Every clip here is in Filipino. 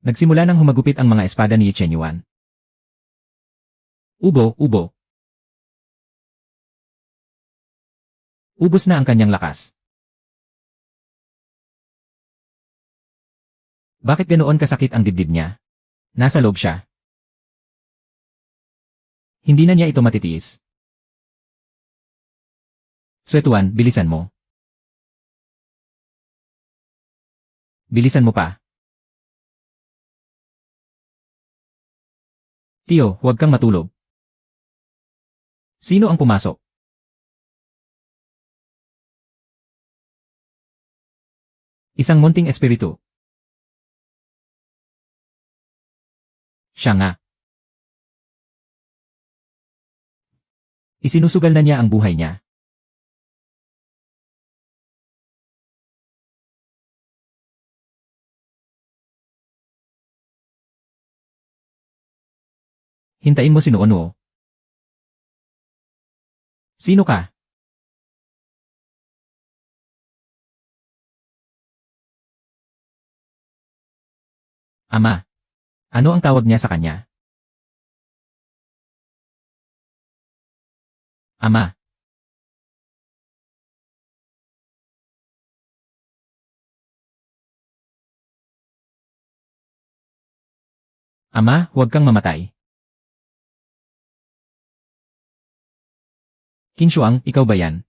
Nagsimula nang humagupit ang mga espada ni Chen Yuan. Ubo, ubo. Ubos na ang kanyang lakas. Bakit ganoon kasakit ang dibdib niya? Nasa loob siya. Hindi na niya ito matitiis. Suetuan, bilisan mo. Bilisan mo pa. Tio, huwag kang matulog. Sino ang pumasok? Isang munting espiritu. Siya nga. Isinusugal na niya ang buhay niya. Hintayin mo si Nuonuo. Sino ka? Ama. Ano ang tawag niya sa kanya? Ama. Ama, huwag kang mamatay. Qinshuang, ikaw ba yan?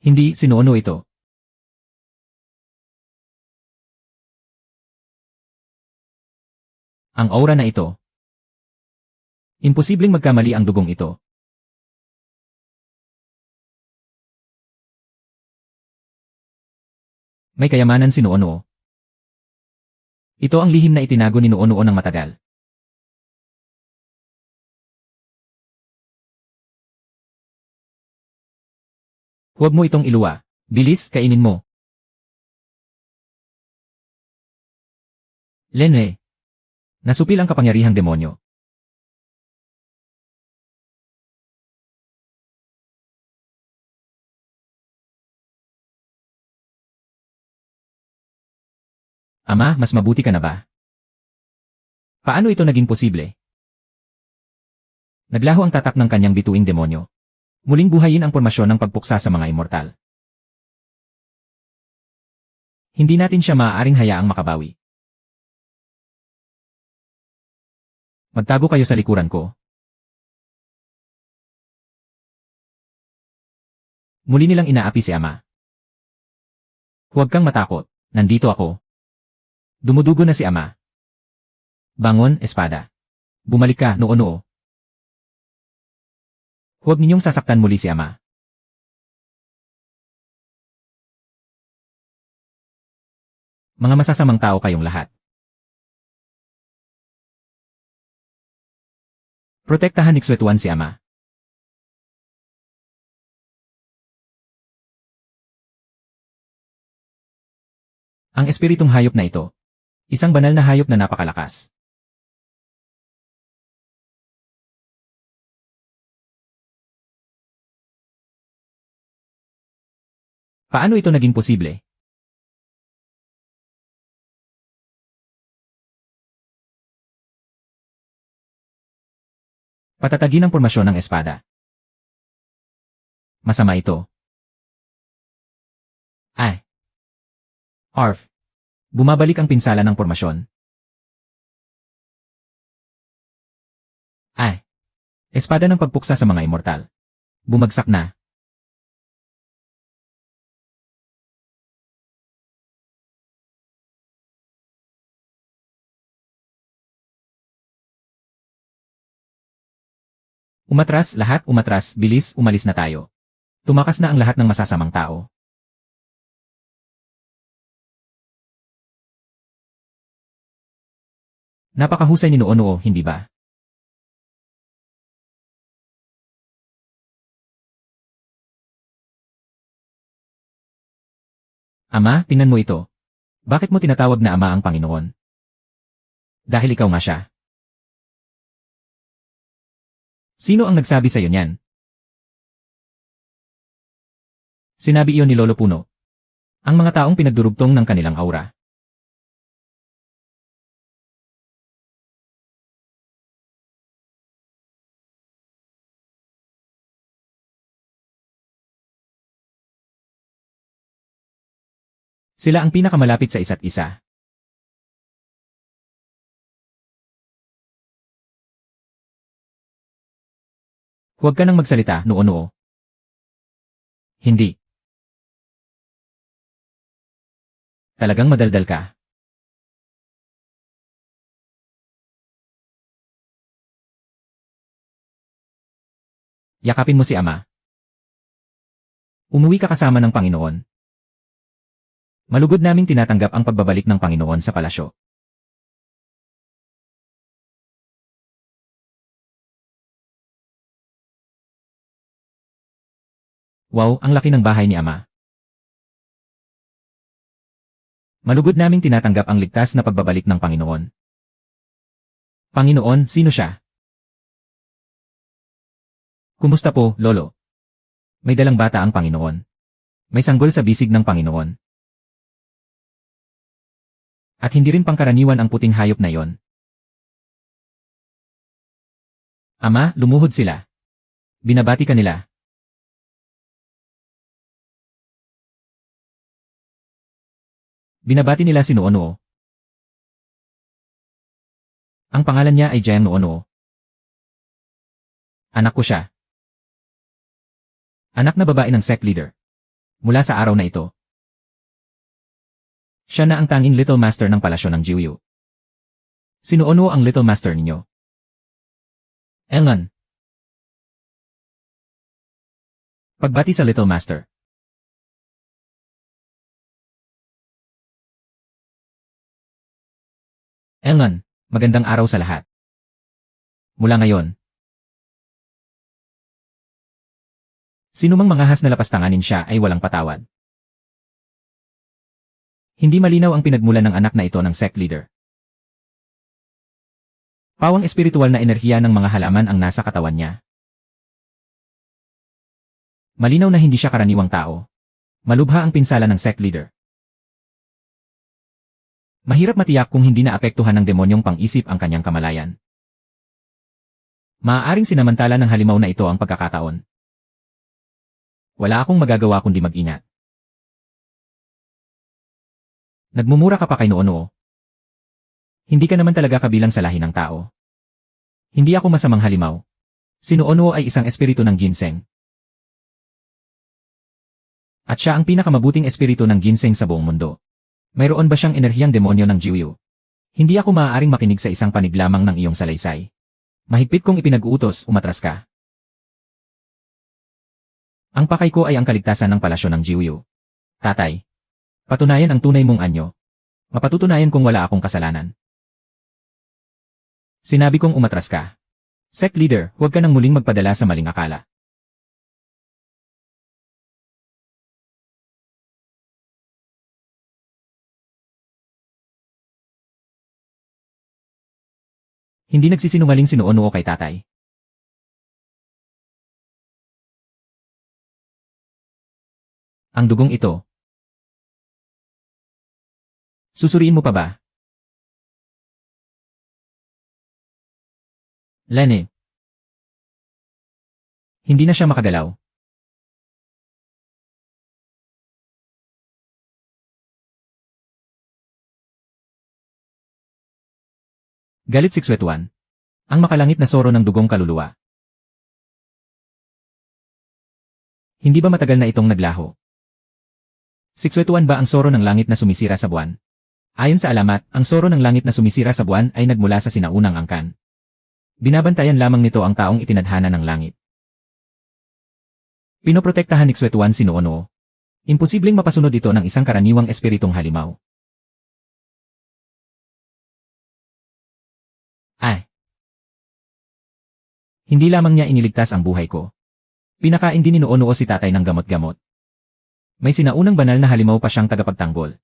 Hindi, si Nuonuo ito. Ang aura na ito. Imposibleng magkamali ang dugong ito. May kayamanan si Nuonuo. Ito ang lihim na itinago ni Nuonuo ng matagal. Huwag mo itong iluwa. Bilis, kainin mo. Lenhe. Nasupil ang kapangyarihang demonyo. Ama, mas mabuti ka na ba? Paano ito naging posible? Naglaho ang tatak ng kanyang bituing demonyo. Muling buhayin ang pormasyon ng pagpuksa sa mga immortal. Hindi natin siya maaaring hayaang makabawi. Magtago kayo sa likuran ko. Muli nilang inaapi si Ama. Huwag kang matakot, nandito ako. Dumudugo na si Ama. Bangon, espada. Bumalik ka, Nuonuo. Huwag ninyong sasaktan muli si Ama. Mga masasamang tao kayong lahat. Protektahan ni Xuetuan si Ama. Ang espiritong hayop na ito. Isang banal na hayop na napakalakas. Paano ito naging posible? Patatagin ang pormasyon ng espada. Masama ito. Ay. Arf. Bumabalik ang pinsala ng pormasyon. Ay. Espada ng pagpuksa sa mga immortal. Bumagsak na. Umatras, lahat, umatras, bilis, umalis na tayo. Tumakas na ang lahat ng masasamang tao. Napakahusay ni Nuonuo, hindi ba? Ama, tingnan mo ito. Bakit mo tinatawag na Ama ang Panginoon? Dahil ikaw nga siya. Sino ang nagsabi sa iyo niyan? Sinabi iyon ni Lolo Puno. Ang mga taong pinagdurugtong ng kanilang aura. Sila ang pinakamalapit sa isa't isa. Huwag ka nang magsalita, noo-noo. Hindi. Talagang madaldal ka. Yakapin mo si Ama. Umuwi ka kasama ng Panginoon. Malugod naming tinatanggap ang pagbabalik ng Panginoon sa palasyo. Wow, ang laki ng bahay ni Ama. Malugod naming tinatanggap ang ligtas na pagbabalik ng Panginoon. Panginoon, sino siya? Kumusta po, Lolo? May dalang bata ang Panginoon. May sanggol sa bisig ng Panginoon. At hindi rin pangkaraniwan ang puting hayop na iyon. Ama, lumuhod sila. Binabati ka nila. Binabati nila si Noo-Noo. Ang pangalan niya ay Jaem Noo-Noo. Anak ko siya. Anak na babae ng sect leader. Mula sa araw na ito. Siya na ang tanging Little Master ng palasyo ng Jiuyu. Si Noo-Noo ang Little Master ninyo. Elngan. Pagbati sa Little Master. Elngan, magandang araw sa lahat. Mula ngayon, sino mang mangahas na lapastanganin siya ay walang patawad. Hindi malinaw ang pinagmulan ng anak na ito ng sect leader. Pawang espiritual na enerhiya ng mga halaman ang nasa katawan niya. Malinaw na hindi siya karaniwang tao. Malubha ang pinsala ng sect leader. Mahirap matiyak kung hindi naapektuhan ng demonyong pang-isip ang kanyang kamalayan. Maaaring sinamantala ng halimaw na ito ang pagkakataon. Wala akong magagawa kundi mag-ingat. Nagmumura ka pa kay Noo-Noo. Hindi ka naman talaga kabilang sa lahi ng tao. Hindi ako masamang halimaw. Si Noo-Noo ay isang espiritu ng ginseng. At siya ang pinakamabuting espiritu ng ginseng sa buong mundo. Mayroon ba siyang enerhiyang demonyo ng Jiuyu? Hindi ako maaaring makinig sa isang panig lamang ng iyong salaysay. Mahigpit kong ipinag-uutos, umatras ka. Ang pakay ko ay ang kaligtasan ng palasyo ng Jiuyu. Tatay. Patunayan ang tunay mong anyo. Mapatutunayan kung wala akong kasalanan. Sinabi kong umatras ka. Sect leader, huwag ka nang muling magpadala sa maling akala. Hindi nagsisinungaling si Noo-Noo kay tatay. Ang dugong ito. Susuriin mo pa ba? Lene. Hindi na siya makagalaw. Galit 6-1. Ang makalangit na soro ng dugong kaluluwa. Hindi ba matagal na itong naglaho? 6-1 ba ang soro ng langit na sumisira sa buwan? Ayon sa alamat, ang soro ng langit na sumisira sa buwan ay nagmula sa sinaunang angkan. Binabantayan lamang nito ang taong itinadhana ng langit. Pinoprotektahan ni 6-1 si Noo-Noo. Imposibleng mapasunod ito ng isang karaniwang espiritong halimaw. Hindi lamang niya iniligtas ang buhay ko. Pinakain din ni Noo-Noo si tatay ng gamot-gamot. May sinaunang banal na halimaw pa siyang tagapagtanggol.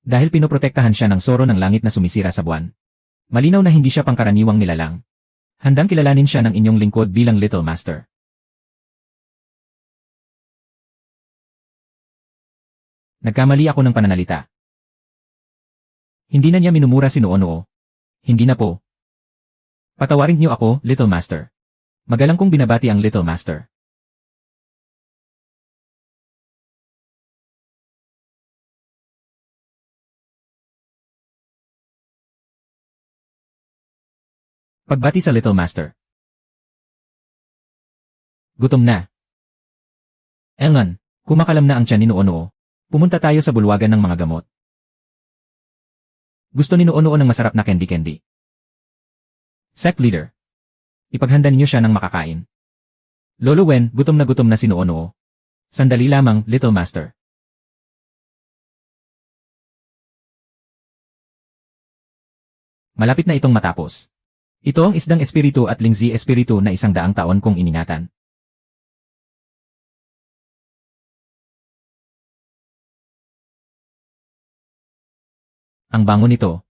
Dahil pinoprotektahan siya ng soro ng langit na sumisira sa buwan. Malinaw na hindi siya pangkaraniwang nilalang. Handang kilalanin siya ng inyong lingkod bilang Little Master. Nagkamali ako ng pananalita. Hindi na niya minumura si Noo-Noo. Hindi na po. Patawarin niyo ako, Little Master. Magalang kong binabati ang Little Master. Pagbati sa Little Master. Gutom na. Elngon, kumakalam na ang tiyan ni Noo-Noo. Pumunta tayo sa bulwagan ng mga gamot. Gusto ni Noo-Noo ng masarap na candy-candy. Sect Leader. Ipaghanda niyo siya ng makakain. Lolo Wen, gutom na si Noo-Noo. Sandali lamang, Little Master. Malapit na itong matapos. Ito ang isdang espiritu at lingzi espiritu na 100 taon kong iningatan. Ang bango nito.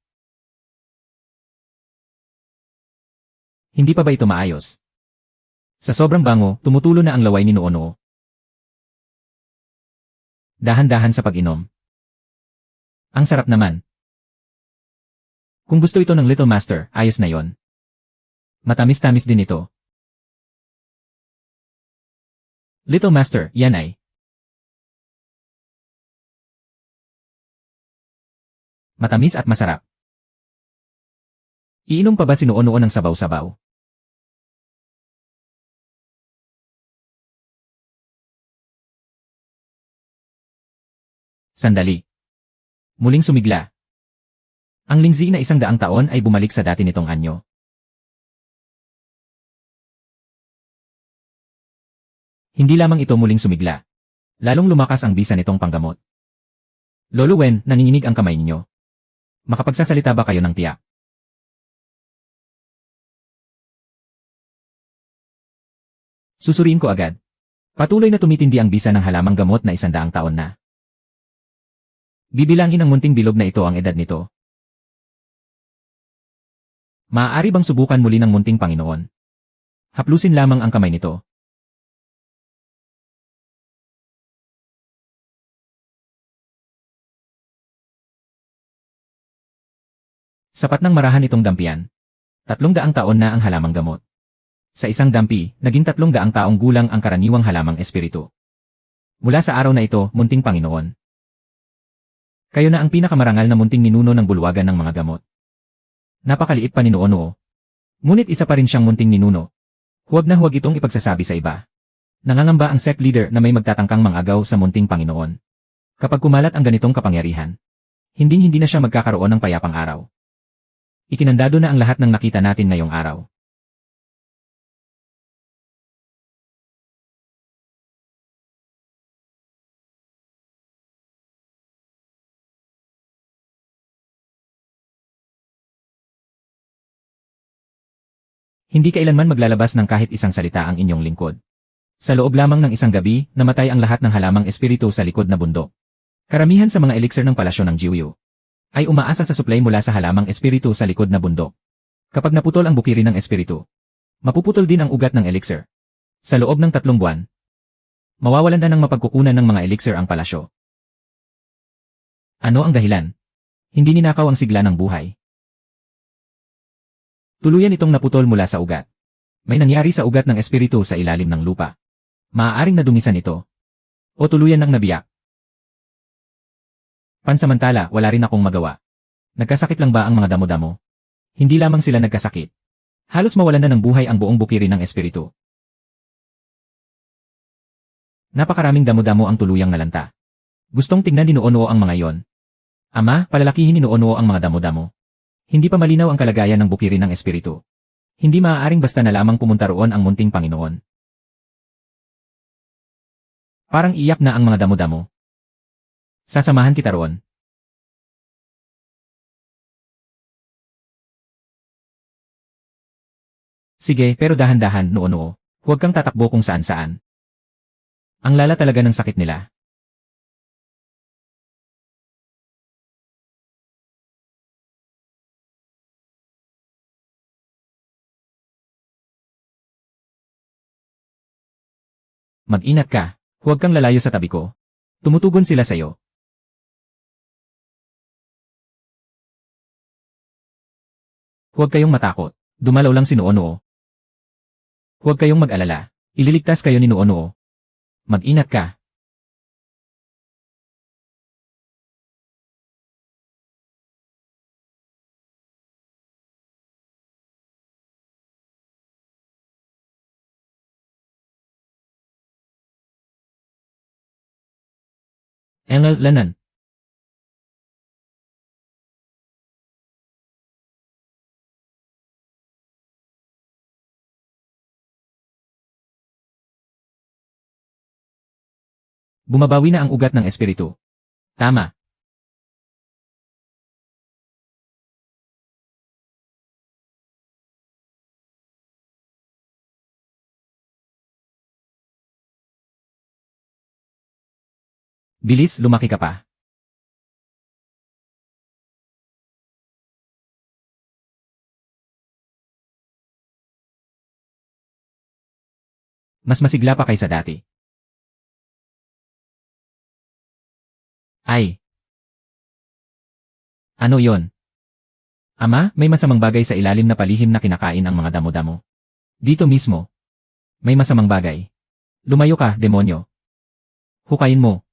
Hindi pa ba ito maayos? Sa sobrang bango, tumutulo na ang laway ni Noo-Noo. Dahan-dahan sa pag-inom. Ang sarap naman. Kung gusto ito ng Little Master, ayos na yon. Matamis-tamis din ito. Little Master, yan ay. Matamis at masarap. Iinom pa ba si Noo-Noo ng sabaw-sabaw? Sandali. Muling sumigla. Ang lingzi na 100 taon ay bumalik sa dati nitong anyo. Hindi lamang ito muling sumigla. Lalong lumakas ang bisa nitong panggamot. Lolo Wen, nanginginig ang kamay ninyo. Makapagsasalita ba kayo ng tiyak? Susuriin ko agad. Patuloy na tumitindi ang bisa ng halamang gamot na 100 taon na. Bibilangin ng munting bilog na ito ang edad nito. Maaari bang subukan muli ng munting Panginoon? Haplusin lamang ang kamay nito. Sapat ng marahan itong dampian. 300 taon na ang halamang gamot. Sa isang dampi, naging 300 taong gulang ang karaniwang halamang espiritu. Mula sa araw na ito, munting Panginoon. Kayo na ang pinakamarangal na munting ninuno ng bulwagan ng mga gamot. Napakaliit pa ni Noo-Noo. Ngunit isa pa rin siyang munting ninuno. Huwag na huwag itong ipagsasabi sa iba. Nangangamba ang sect leader na may magtatangkang mangagaw sa munting Panginoon. Kapag kumalat ang ganitong kapangyarihan, hindi na siya magkakaroon ng payapang araw. Ikinandado na ang lahat ng nakita natin ngayong araw. Hindi kailanman maglalabas ng kahit isang salita ang inyong lingkod. Sa loob lamang ng isang gabi, namatay ang lahat ng halamang espiritu sa likod na bundok. Karamihan sa mga elixir ng palasyo ng Jiuyu ay umaasa sa supply mula sa halamang espiritu sa likod na bundok. Kapag naputol ang bukiri ng espiritu, mapuputol din ang ugat ng elixir. Sa loob ng 3 buwan, mawawalan na ng mapagkukunan ng mga elixir ang palasyo. Ano ang dahilan? Hindi ninakaw ang sigla ng buhay. Tuluyan itong naputol mula sa ugat. May nangyari sa ugat ng espiritu sa ilalim ng lupa. Maaaring nadumisan ito. O tuluyan ng nabiyak. Pansamantala, wala rin akong magawa. Nagkasakit lang ba ang mga damo-damo? Hindi lamang sila nagkasakit. Halos mawalan na ng buhay ang buong bukiri ng espiritu. Napakaraming damo-damo ang tuluyang nalanta. Gustong tingnan ni Noo-Noo ang mga yon. Ama, palalakihin ni Noo-Noo ang mga damo-damo. Hindi pa malinaw ang kalagayan ng bukiri ng espiritu. Hindi maaaring basta na lamang pumunta roon ang munting Panginoon. Parang iyak na ang mga damo-damo. Sasamahan kita roon. Sige, pero dahan-dahan, Noo-Noo. Huwag kang tatakbo kung saan-saan. Ang lala talaga ng sakit nila. Mag-ingat ka. Huwag kang lalayo sa tabi ko. Tumutugon sila sa'yo. Huwag kayong matakot. Dumalaw lang si Noo. Huwag kayong mag-alala. Ililigtas kayo ni Noo. Mag-ingat ka. Engel Lanan. Bumabawi na ang ugat ng espiritu. Tama. Bilis, lumaki ka pa. Mas masigla pa kaysa dati. Ay. Ano yon? Ama, may masamang bagay sa ilalim na palihim na kinakain ang mga damo-damo. Dito mismo. May masamang bagay. Lumayo ka, demonyo. Hukayin mo.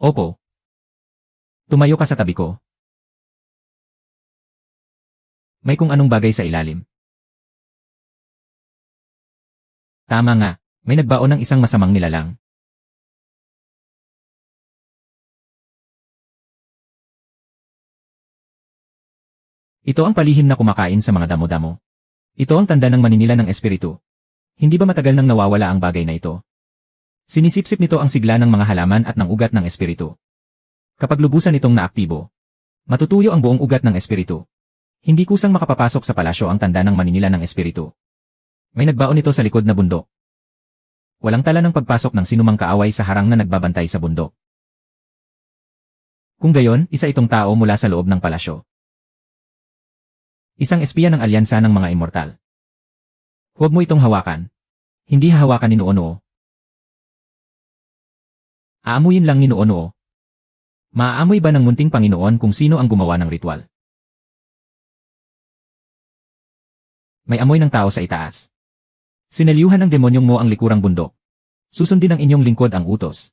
Opo. Tumayo ka sa tabi ko. May kung anong bagay sa ilalim. Tama nga, may nagbaon ng isang masamang nilalang. Ito ang palihim na kumakain sa mga damo-damo. Ito ang tanda ng maninila ng espiritu. Hindi ba matagal nang nawawala ang bagay na ito? Sinisipsip nito ang sigla ng mga halaman at ng ugat ng espiritu. Kapag lubusan itong naaktibo, matutuyo ang buong ugat ng espiritu. Hindi kusang makapapasok sa palasyo ang tanda ng maninila ng espiritu. May nagbaon ito sa likod na bundok. Walang tala ng pagpasok ng sinumang kaaway sa harang na nagbabantay sa bundok. Kung gayon, isa itong tao mula sa loob ng palasyo. Isang espiya ng alyansa ng mga immortal. Huwag mo itong hawakan. Hindi hahawakan ni Noo. Aamuyin lang ni Noo. Maaamoy ba ng munting Panginoon kung sino ang gumawa ng ritual? May amoy ng tao sa itaas. Sinaliuhan ng demonyong mo ang likurang bundok. Susundin ng inyong lingkod ang utos.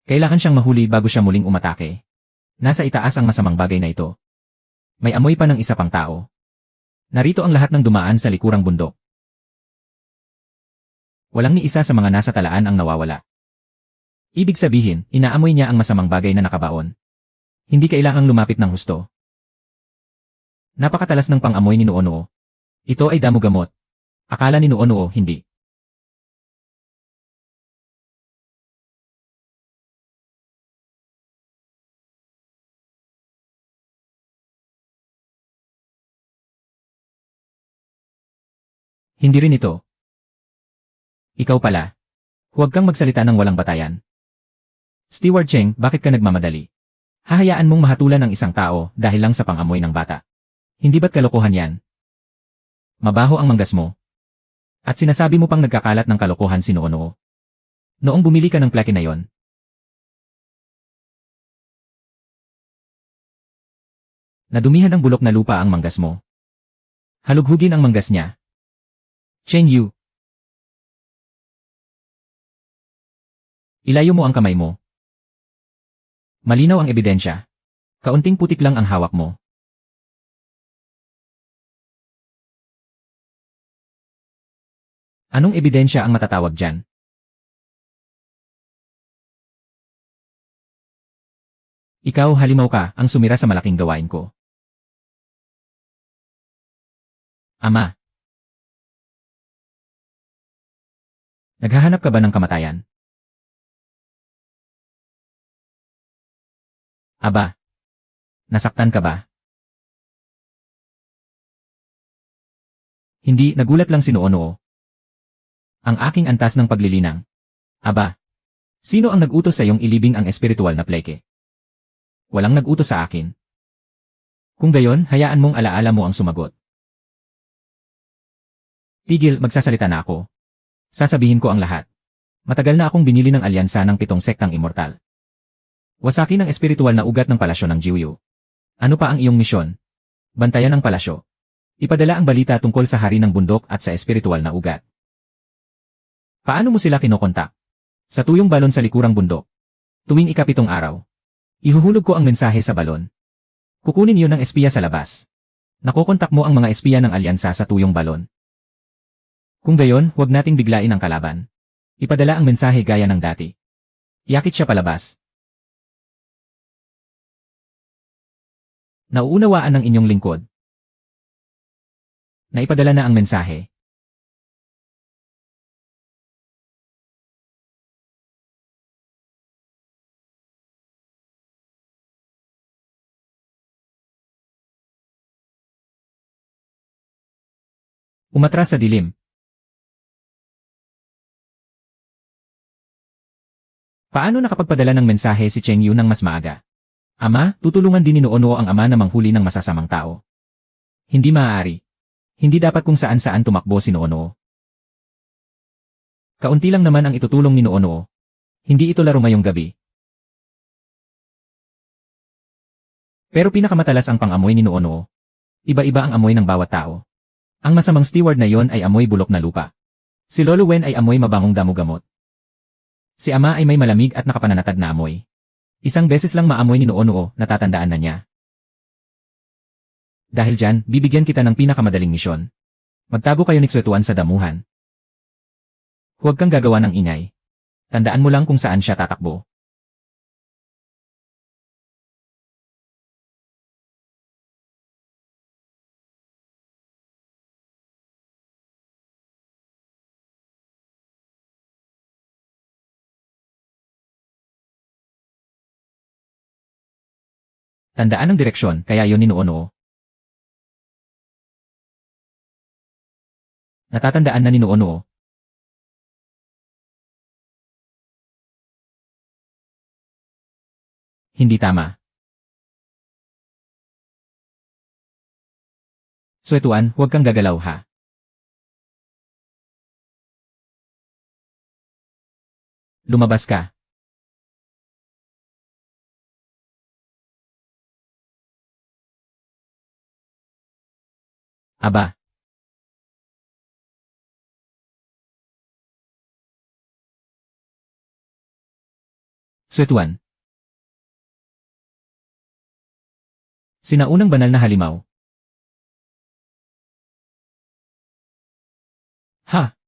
Kailangan siyang mahuli bago siya muling umatake. Nasa itaas ang masamang bagay na ito. May amoy pa ng isa pang tao. Narito ang lahat ng dumaan sa likurang bundok. Walang ni isa sa mga nasa talaan ang nawawala. Ibig sabihin, inaamoy niya ang masamang bagay na nakabaon. Hindi kailangang lumapit ng husto. Napakatalas ng pang-amoy ni Noo. Ito ay damo-gamot. Akala ni Noo hindi. Hindi rin ito. Ikaw pala. Huwag kang magsalita ng walang batayan. Steward Cheng, bakit ka nagmamadali? Hahayaan mong mahatulan ng isang tao dahil lang sa pang-amoy ng bata. Hindi ba't kalokohan yan? Mabaho ang manggas mo. At sinasabi mo pang nagkakalat ng kalokohan si Noo. Noong bumili ka ng plake na yon. Nadumihan ng bulok na lupa ang manggas mo. Halughugin ang manggas niya. Cheng Yu. Ilayo mo ang kamay mo. Malinaw ang ebidensya. Kaunting putik lang ang hawak mo. Anong ebidensya ang matatawag dyan? Ikaw, halimaw ka, ang sumira sa malaking gawain ko. Ama. Naghahanap ka ba ng kamatayan? Aba. Nasaktan ka ba? Hindi, nagulat lang si Noo. Ang aking antas ng paglilinang. Aba. Sino ang nag-utos sa iyong ilibing ang espiritual na pleke? Walang nag-utos sa akin. Kung gayon, hayaan mong alaala mo ang sumagot. Tigil, magsasalita na ako. Sasabihin ko ang lahat. Matagal na akong binili ng alyansa ng 7 sektang immortal. Wasakin ang espiritual na ugat ng palasyo ng Jiuyu. Ano pa ang iyong misyon? Bantayan ang palasyo. Ipadala ang balita tungkol sa hari ng bundok at sa espiritual na ugat. Paano mo sila kinokontak? Sa tuyong balon sa likurang bundok. Tuwing ikapitong araw. Ihuhulog ko ang mensahe sa balon. Kukunin iyon ng espiya sa labas. Nakokontak mo ang mga espiya ng alyansa sa tuyong balon. Kung gayon, huwag nating biglain ang kalaban. Ipadala ang mensahe gaya ng dati. Yakit siya palabas. Nauunawaan ng inyong lingkod. Naipadala na ang mensahe. Umatras sa dilim. Paano nakapagpadala ng mensahe si Cheng Yu ng mas maaga? Ama, tutulungan din ni Noono ang ama na manghuli ng masasamang tao. Hindi maaari. Hindi dapat kung saan-saan tumakbo si Noono. Kaunti lang naman ang itutulong ni Noono. Hindi ito laro ngayong gabi. Pero pinakamatalas ang pang-amoy ni Noono. Iba-iba ang amoy ng bawat tao. Ang masamang steward na yon ay amoy bulok na lupa. Si Lolo Wen ay amoy mabangong damo-gamot. Si ama ay may malamig at nakapananatag na amoy. Isang beses lang maamoy ni Noono, natatandaan na niya. Dahil dyan, bibigyan kita ng pinakamadaling misyon. Magtago kayo ni Xuetuan sa damuhan. Huwag kang gagawa ng ingay. Tandaan mo lang kung saan siya tatakbo. Tandaan ang direksyon, kaya yon ni Noono. Natatandaan na ni Noono. Hindi tama. Xuetuan, huwag kang gagalaw ha. Lumabas ka. Aba. Xuetuan. Sinaunang banal na halimaw. Ha?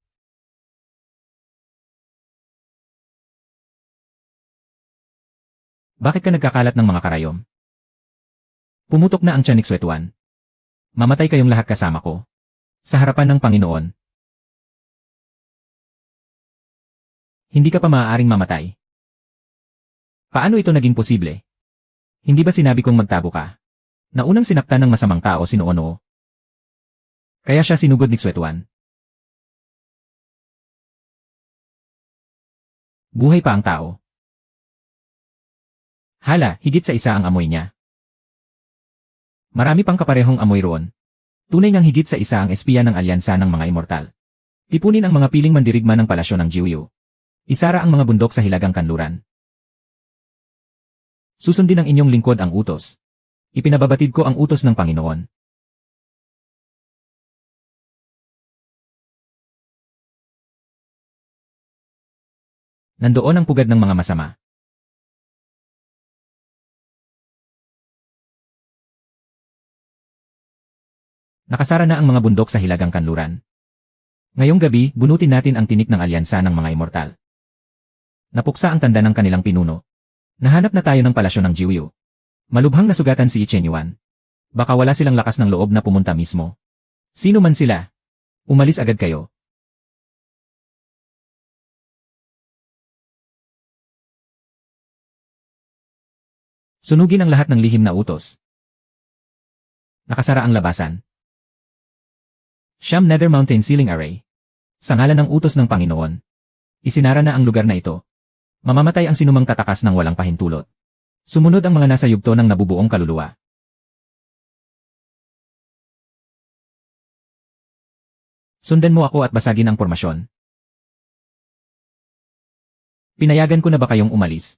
Bakit ka nagkakalat ng mga karayom? Pumutok na ang tiyan ni Xuetuan. Mamatay kayong lahat kasama ko. Sa harapan ng Panginoon. Hindi ka pa maaaring mamatay. Paano ito naging posible? Hindi ba sinabi kong magtago ka? Naunang sinaktan ng masamang tao si Noono. Kaya siya sinugod ni Xuetuan. Buhay pa ang tao. Hala, higit sa isa ang amoy niya. Marami pang kaparehong amoy roon. Tunay ngang higit sa isa ang espiya ng alyansa ng mga immortal. Tipunin ang mga piling mandirigma ng palasyo ng Jiuyu. Isara ang mga bundok sa hilagang kanluran. Susundin ng inyong lingkod ang utos. Ipinababatid ko ang utos ng Panginoon. Nandoon ang pugad ng mga masama. Nakasara na ang mga bundok sa hilagang kanluran. Ngayong gabi, bunutin natin ang tinik ng alyansa ng mga immortal. Napuksa ang tanda ng kanilang pinuno. Nahanap na tayo ng palasyo ng Jiuyu. Malubhang nasugatan si Chen Yuan. Baka wala silang lakas ng loob na pumunta mismo. Sino man sila? Umalis agad kayo. Sunugin ang lahat ng lihim na utos. Nakasara ang labasan. Siyam Nether Mountain Ceiling Array. Sa ngalan ng utos ng Panginoon. Isinara na ang lugar na ito. Mamamatay ang sinumang tatakas ng walang pahintulot. Sumunod ang mga nasa yugto ng nabubuong kaluluwa. Sundan mo ako at basagin ang pormasyon. Pinayagan ko na ba kayong umalis?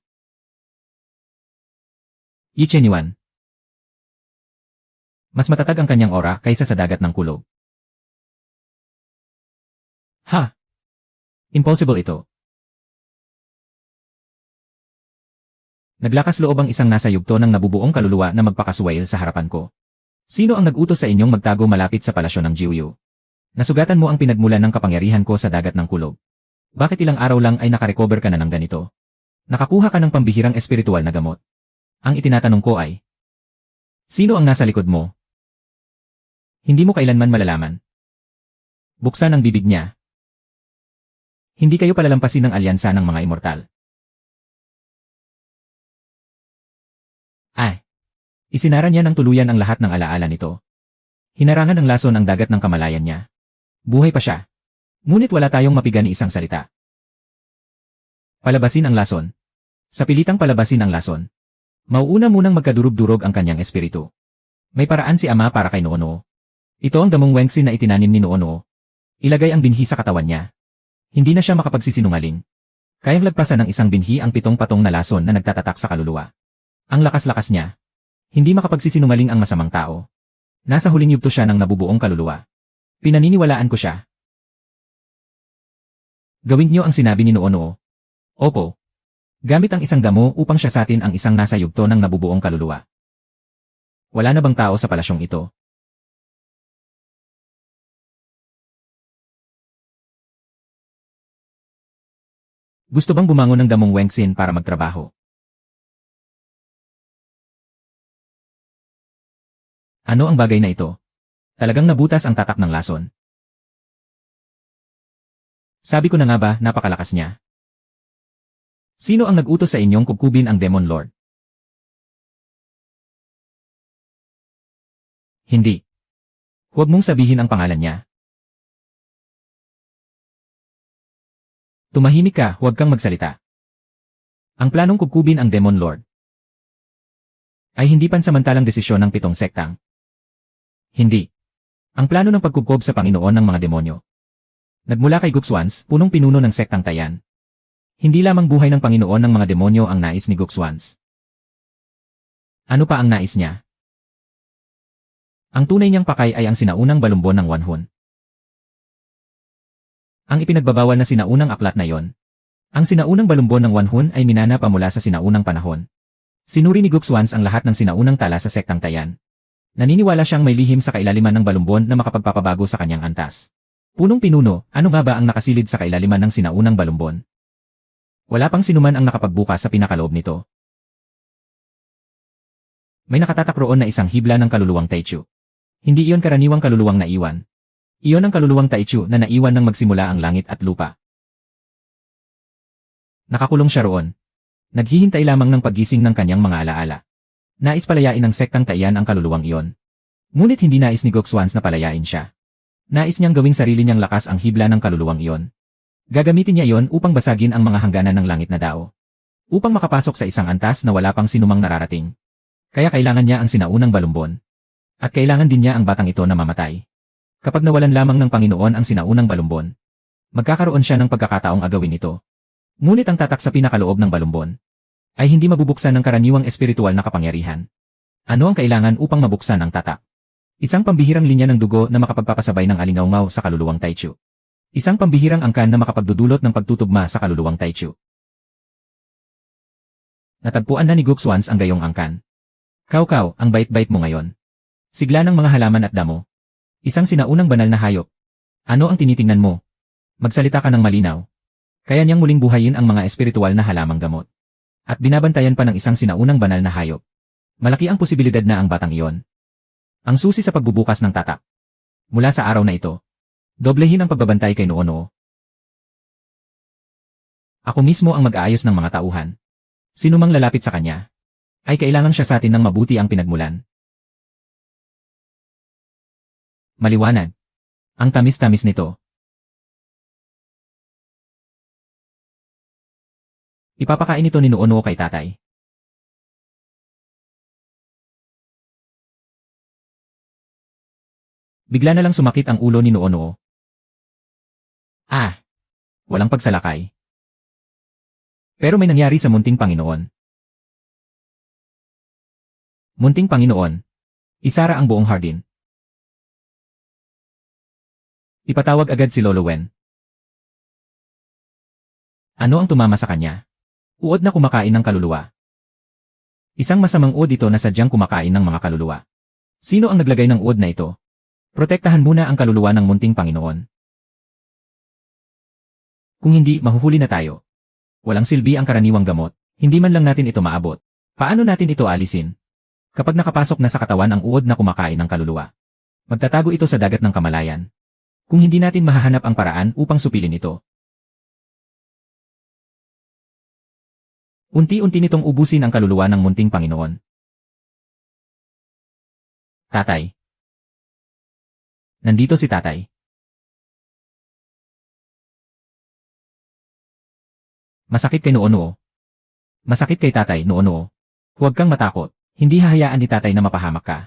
Yi Chenyuan. Mas matatag ang kanyang aura kaysa sa dagat ng kulog. Ha! Impossible ito. Naglakas loob ang isang nasa yugto ng nabubuong kaluluwa na magpakasuwail sa harapan ko. Sino ang nag-utos sa inyong magtago malapit sa palasyo ng Jiuyu? Nasugatan mo ang pinagmulan ng kapangyarihan ko sa dagat ng kulog. Bakit ilang araw lang ay nakarecover ka na ng ganito? Nakakuha ka ng pambihirang espiritual na gamot. Ang itinatanong ko ay, sino ang nasa likod mo? Hindi mo kailanman malalaman. Buksan ang bibig niya. Hindi kayo palalampasin ng alyansa ng mga immortal. Ay! Isinara niya ng tuluyan ang lahat ng alaala nito. Hinarangan ng lason ang dagat ng kamalayan niya. Buhay pa siya. Ngunit wala tayong mapigan ni isang salita. Palabasin ang lason. Sa pilitang palabasin ang lason. Mauuna munang magkadurog-durog ang kanyang espiritu. May paraan si Ama para kay Noono. Ito ang damong wengsin na itinanim ni Noono. Ilagay ang binhi sa katawan niya. Hindi na siya makapagsisinungaling. Kayang lagpasan ng isang binhi ang 7 patong na lason na nagtatatak sa kaluluwa. Ang lakas-lakas niya. Hindi makapagsisinungaling ang masamang tao. Nasa huling yugto siya ng nabubuong kaluluwa. Pinaniniwalaan ko siya. Gawin niyo ang sinabi ni Noono. Opo. Gamit ang isang damo upang siyasatin ang isang nasa yugto ng nabubuong kaluluwa. Wala na bang tao sa palasyong ito? Gusto bang bumangon ng damong wengsin para magtrabaho? Ano ang bagay na ito? Talagang nabutas ang tatak ng lason. Sabi ko na nga ba, napakalakas niya. Sino ang nag-utos sa inyong kubkubin ang Demon Lord? Hindi. Huwag mong sabihin ang pangalan niya. Tumahimik ka, huwag kang magsalita. Ang planong kubkubin ang Demon Lord ay hindi pansamantalang desisyon ng 7 sektang. Hindi. Ang plano ng pagkubkob sa Panginoon ng mga demonyo. Nagmula kay Guxuans, punong-pinuno ng sektang Tayan. Hindi lamang buhay ng Panginoon ng mga demonyo ang nais ni Guxuans. Ano pa ang nais niya? Ang tunay niyang pakay ay ang sinaunang balumbon ng Wanhon. Ang ipinagbabawal na sinaunang aklat na yon. Ang sinaunang balumbon ng Wanhon ay minana pa mula sa sinaunang panahon. Sinuri ni Guxuans ang lahat ng sinaunang tala sa sektang Tayan. Naniniwala siyang may lihim sa kailaliman ng balumbon na makapagpapabago sa kanyang antas. Punong-pinuno, ano nga ba ang nakasilid sa kailaliman ng sinaunang balumbon? Wala pang sinuman ang nakapagbukas sa pinakaloob nito. May nakatatak roon na isang hibla ng kaluluwang Taichu. Hindi iyon karaniwang kaluluwang naiwan. Iyon ang kaluluwang Taichu na naiwan nang magsimula ang langit at lupa. Nakakulong siya roon. Naghihintay lamang ng paggising ng kanyang mga alaala. Nais palayain ng sektang Tayan ang kaluluwang iyon. Ngunit hindi nais ni Guxuans na palayain siya. Nais niyang gawing sarili niyang lakas ang hibla ng kaluluwang iyon. Gagamitin niya iyon upang basagin ang mga hangganan ng langit na dao. Upang makapasok sa isang antas na wala pang sinumang nararating. Kaya kailangan niya ang sinaunang balumbon. At kailangan din niya ang batang ito na mamatay. Kapag nawalan lamang ng Panginoon ang sinaunang balumbon, magkakaroon siya ng pagkakataong agawin ito. Ngunit ang tatak sa pinakaloob ng balumbon ay hindi mabubuksan ng karaniwang espiritual na kapangyarihan. Ano ang kailangan upang mabuksan ang tatak? Isang pambihirang linya ng dugo na makapagpapasabay ng alingaungaw sa kaluluwang Taichu. Isang pambihirang angkan na makapagdudulot ng pagtutugma sa kaluluwang Taichu. Natagpuan na ni Guxuans ang gayong angkan. Kaukaw, ang bait-bait mo ngayon. Sigla ng mga halaman at damo. Isang sinaunang banal na hayop. Ano ang tinitingnan mo? Magsalita ka ng malinaw. Kaya niyang muling buhayin ang mga espiritual na halamang gamot. At binabantayan pa ng isang sinaunang banal na hayop. Malaki ang posibilidad na ang batang iyon ang susi sa pagbubukas ng tatak. Mula sa araw na ito, doblehin ang pagbabantay kay Noono. Ako mismo ang mag-aayos ng mga tauhan. Sino mang lalapit sa kanya, ay kailangan siya sa atin ng mabuti ang pinagmulan. Maliwanag. Ang tamis-tamis nito. Ipapakain ito ni Noono kay tatay. Bigla na lang sumakit ang ulo ni Noono. Walang pagsalakay. Pero may nangyari sa munting Panginoon. Munting Panginoon. Isara ang buong hardin. Ipatawag agad si Lolo Wen. Ano ang tumama sa kanya? Uod na kumakain ng kaluluwa. Isang masamang uod ito na sadyang kumakain ng mga kaluluwa. Sino ang naglagay ng uod na ito? Protektahan muna ang kaluluwa ng munting Panginoon. Kung hindi, mahuhuli na tayo. Walang silbi ang karaniwang gamot, hindi man lang natin ito maabot. Paano natin ito alisin? Kapag nakapasok na sa katawan ang uod na kumakain ng kaluluwa, magtatago ito sa dagat ng kamalayan. Kung hindi natin mahahanap ang paraan upang supilin ito, unti-unti nitong ubusin ang kaluluwa ng munting Panginoon. Tatay. Nandito si tatay. Masakit kay Noo-Noo. Masakit kay tatay, Noo-Noo. Huwag kang matakot. Hindi hahayaan ni tatay na mapahamak ka.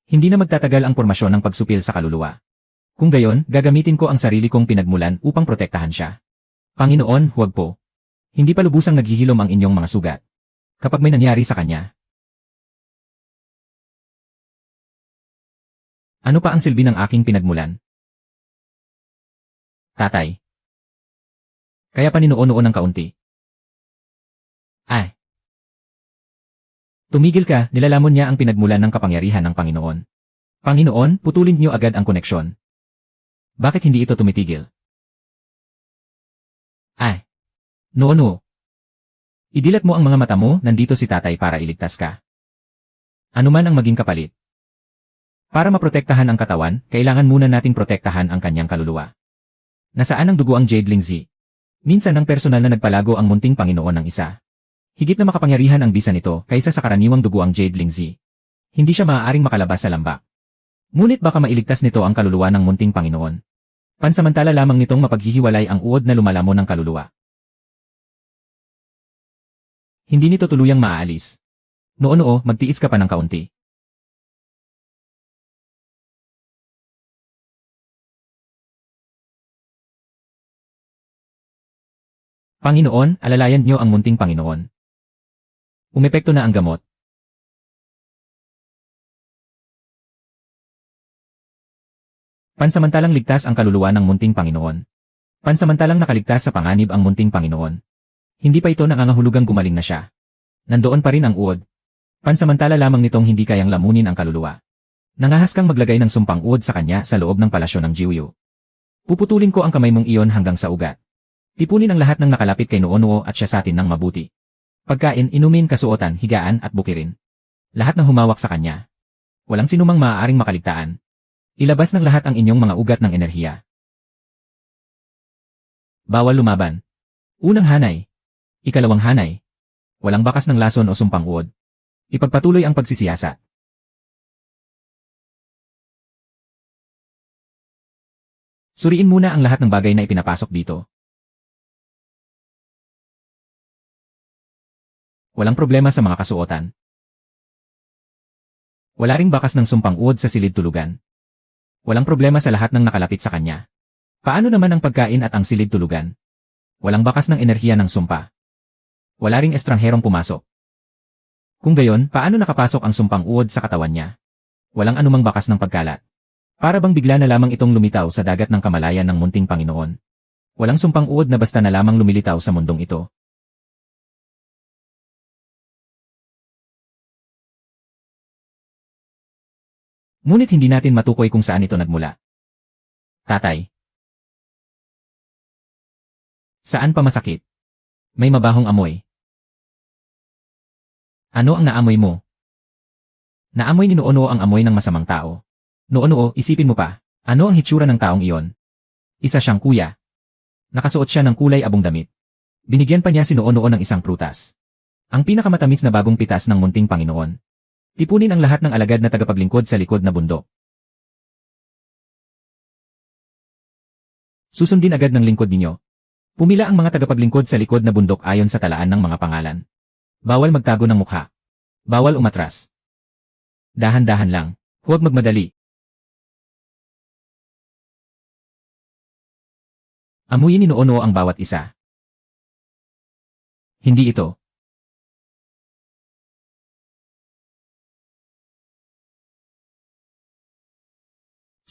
Hindi na magtatagal ang pormasyon ng pagsupil sa kaluluwa. Kung gayon, gagamitin ko ang sarili kong pinagmulan upang protektahan siya. Panginoon, huwag po. Hindi pa lubusang naghihilom ang inyong mga sugat. Kapag may nangyari sa kanya. Ano pa ang silbi ng aking pinagmulan? Tatay. Kaya pa ninuo-noo ng kaunti. Ay. Tumigil ka, nilalamon niya ang pinagmulan ng kapangyarihan ng Panginoon. Panginoon, putulin niyo agad ang koneksyon. Bakit hindi ito tumitigil? Ay. Noo-noo. Idilat mo ang mga mata mo, nandito si tatay para iligtas ka. Ano man ang maging kapalit. Para maprotektahan ang katawan, kailangan muna nating protektahan ang kanyang kaluluwa. Nasaan ang dugo ang Jade Lingzi? Minsan ang personal na nagpalago ang munting Panginoon ng isa. Higit na makapangyarihan ang bisa nito kaysa sa karaniwang dugo ang Jade Lingzi. Hindi siya maaaring makalabas sa lambak. Ngunit baka mailigtas nito ang kaluluwa ng munting Panginoon. Pansamantala lamang nitong mapaghihiwalay ang uod na lumalamon ng kaluluwa. Hindi nito tuluyang maaalis. Noo-noo, magtiis ka pa ng kaunti. Panginoon, alalayan niyo ang munting Panginoon. Umepekto na ang gamot. Pansamantalang ligtas ang kaluluwa ng munting Panginoon. Pansamantalang nakaligtas sa panganib ang munting Panginoon. Hindi pa ito nangangahulugang gumaling na siya. Nandoon pa rin ang uod. Pansamantala lamang nitong hindi kayang lamunin ang kaluluwa. Nangahas kang maglagay ng sumpang uod sa kanya sa loob ng palasyo ng Jiuyu. Puputulin ko ang kamay mong iyon hanggang sa ugat. Tipunin ang lahat ng nakalapit kay Noo-Noo at siya sa atin ng mabuti. Pagkain, inumin, kasuotan, higaan at bukirin. Lahat ng humawak sa kanya. Walang sinumang maaaring makaligtaan. Ilabas ng lahat ang inyong mga ugat ng enerhiya. Bawal lumaban. Unang hanay. Ikalawang hanay. Walang bakas ng lason o sumpang uod. Ipagpatuloy ang pagsisiyasat. Suriin muna ang lahat ng bagay na ipinapasok dito. Walang problema sa mga kasuotan. Wala ring bakas ng sumpang uod sa silid tulugan. Walang problema sa lahat ng nakalapit sa kanya. Paano naman ang pagkain at ang silid tulugan? Walang bakas ng enerhiya ng sumpa. Wala ring estrangherong pumasok. Kung gayon, paano nakapasok ang sumpang uod sa katawan niya? Walang anumang bakas ng pagkalat. Para bang bigla na lamang itong lumitaw sa dagat ng kamalayan ng munting Panginoon. Walang sumpang uod na basta na lamang lumilitaw sa mundong ito. Ngunit hindi natin matukoy kung saan ito nagmula. Tatay. Saan pa masakit? May mabahong amoy. Ano ang naamoy mo? Naamoy ni Noo-Noo ang amoy ng masamang tao. Noo-Noo, isipin mo pa, ano ang hitsura ng taong iyon? Isa siyang kuya. Nakasuot siya ng kulay abong damit. Binigyan pa niya si Noo-Noo ng isang prutas. Ang pinakamatamis na bagong pitas ng munting Panginoon. Tipunin ang lahat ng alagad na tagapaglingkod sa likod na bundok. Susundin agad ng lingkod ninyo. Pumila ang mga tagapaglingkod sa likod na bundok ayon sa talaan ng mga pangalan. Bawal magtago ng mukha. Bawal umatras. Dahan-dahan lang. Huwag magmadali. Amuyin ni Noo-Noo ang bawat isa. Hindi ito.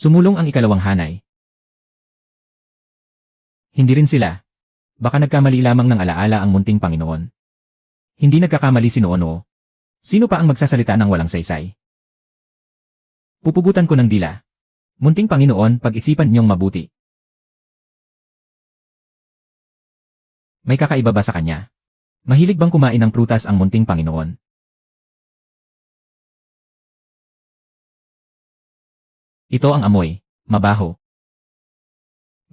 Sumulong ang ikalawang hanay. Hindi rin sila. Baka nagkamali lamang ng alaala ang munting Panginoon. Hindi nagkakamali si Noono. Sino pa ang magsasalita ng walang saysay? Pupugutan ko ng dila. Munting Panginoon, pag-isipan niyong mabuti. May kakaiba ba sa kanya? Mahilig bang kumain ng prutas ang munting Panginoon? Ito ang amoy, mabaho.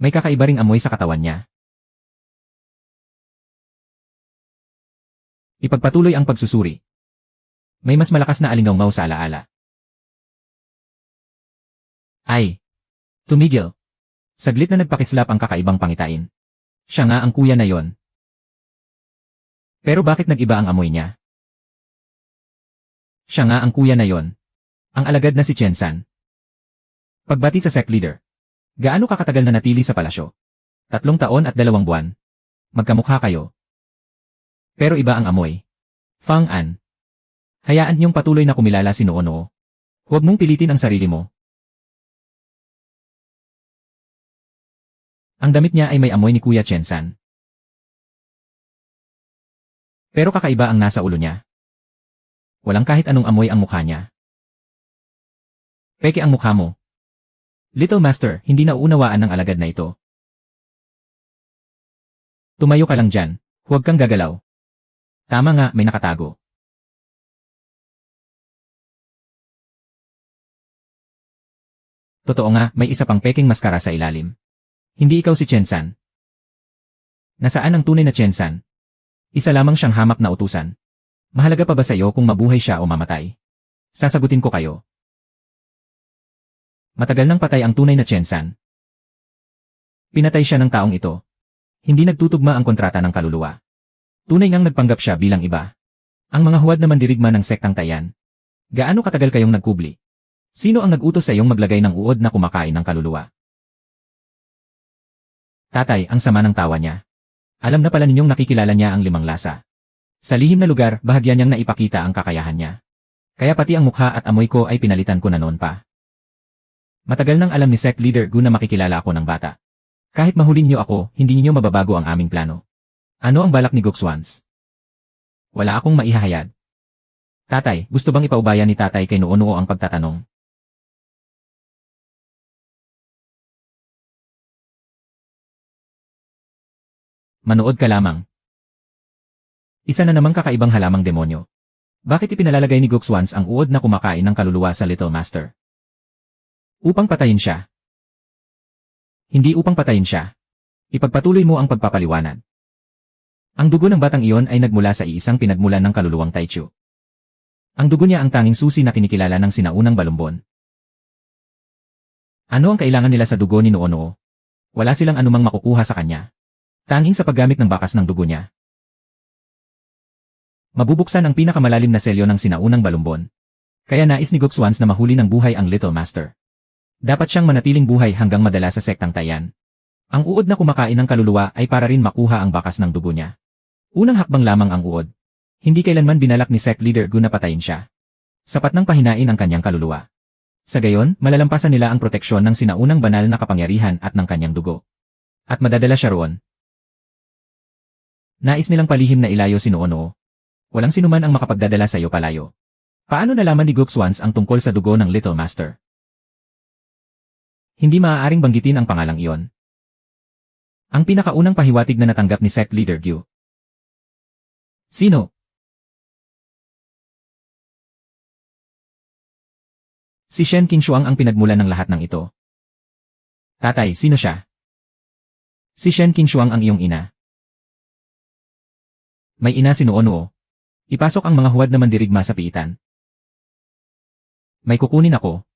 May kakaiba ring amoy sa katawan niya. Ipagpatuloy ang pagsusuri. May mas malakas na alingaw sa alaala. Ay! Tumigil! Saglit na nagpakislap ang kakaibang pangitain. Siya nga ang kuya na yon. Pero bakit nag-iba ang amoy niya? Siya nga ang kuya na yon. Ang alagad na si Chen-san. Pagbati sa sect leader. Gaano kakatagal na natili sa palasyo? 3 taon at 2 buwan. Magkamukha kayo. Pero iba ang amoy. Fang An. Hayaan niyong patuloy na kumilala si Noono. Huwag mong pilitin ang sarili mo. Ang damit niya ay may amoy ni Kuya Chen-san. Pero kakaiba ang nasa ulo niya. Walang kahit anong amoy ang mukha niya. Peke ang mukha mo. Little Master, hindi nauunawaan ng alagad na ito. Tumayo ka lang dyan, huwag kang gagalaw. Tama nga, may nakatago. Totoo nga, may isa pang peking maskara sa ilalim. Hindi ikaw si Chen-san. Nasaan ang tunay na Chen-san? Isa lamang siyang hamak na utusan. Mahalaga pa ba sa iyo kung mabuhay siya o mamatay? Sasagutin ko kayo. Matagal nang patay ang tunay na Chen-san. Pinatay siya ng taong ito. Hindi nagtutugma ang kontrata ng kaluluwa. Tunay ngang nagpanggap siya bilang iba. Ang mga huwad na mandirigma ng sektang Tayan. Gaano katagal kayong nagkubli? Sino ang nag-utos sa iyong maglagay ng uod na kumakain ng kaluluwa? Tatay, ang sama ng tawa niya. Alam na pala ninyong nakikilala niya ang 5 lasa. Sa lihim na lugar, bahagya niyang naipakita ang kakayahan niya. Kaya pati ang mukha at amoy ko ay pinalitan ko na noon pa. Matagal nang alam ni sect leader Gu na makikilala ako ng bata. Kahit mahulin niyo ako, hindi niyo mababago ang aming plano. Ano ang balak ni Gokswans? Wala akong maihahayag. Tatay, gusto bang ipaubaya ni tatay kay Noono ang pagtatanong? Manood ka lamang. Isa na namang kakaibang halamang demonyo. Bakit ipinalalagay ni Gokswans ang uod na kumakain ng kaluluwa sa Little Master? Upang patayin siya. Hindi upang patayin siya. Ipagpatuloy mo ang pagpapaliwanag. Ang dugo ng batang iyon ay nagmula sa iisang pinagmulan ng kaluluwang Taichu. Ang dugo niya ang tanging susi na kinikilala ng sinaunang balumbon. Ano ang kailangan nila sa dugo ni Noono? Wala silang anumang makukuha sa kanya. Tanging sa paggamit ng bakas ng dugo niya. Mabubuksan ang pinakamalalim na selyo ng sinaunang balumbon. Kaya nais ni Gokswans na mahuli ng buhay ang Little Master. Dapat siyang manatiling buhay hanggang madala sa sektang Tayan. Ang uod na kumakain ng kaluluwa ay para rin makuha ang bakas ng dugo niya. Unang hakbang lamang ang uod. Hindi kailanman binalak ni sect leader Gu na patayin siya. Sapat nang pahinain ang kanyang kaluluwa. Sa gayon, malalampasan nila ang proteksyon ng sinaunang banal na kapangyarihan at ng kanyang dugo. At madadala siya roon. Nais nilang palihim na ilayo si Noono. Walang sinuman ang makapagdadala sa iyo palayo. Paano nalaman ni Gokswans ang tungkol sa dugo ng Little Master? Hindi maaaring banggitin ang pangalang iyon. Ang pinakaunang pahiwatig na natanggap ni sect leader Gu. Sino? Si Shen Qingshuang ang pinagmulan ng lahat ng ito. Tatay, sino siya? Si Shen Qingshuang ang iyong ina. May ina si Noono. Ipasok ang mga huwad na mandirigma sa piitan. May kukunin ako.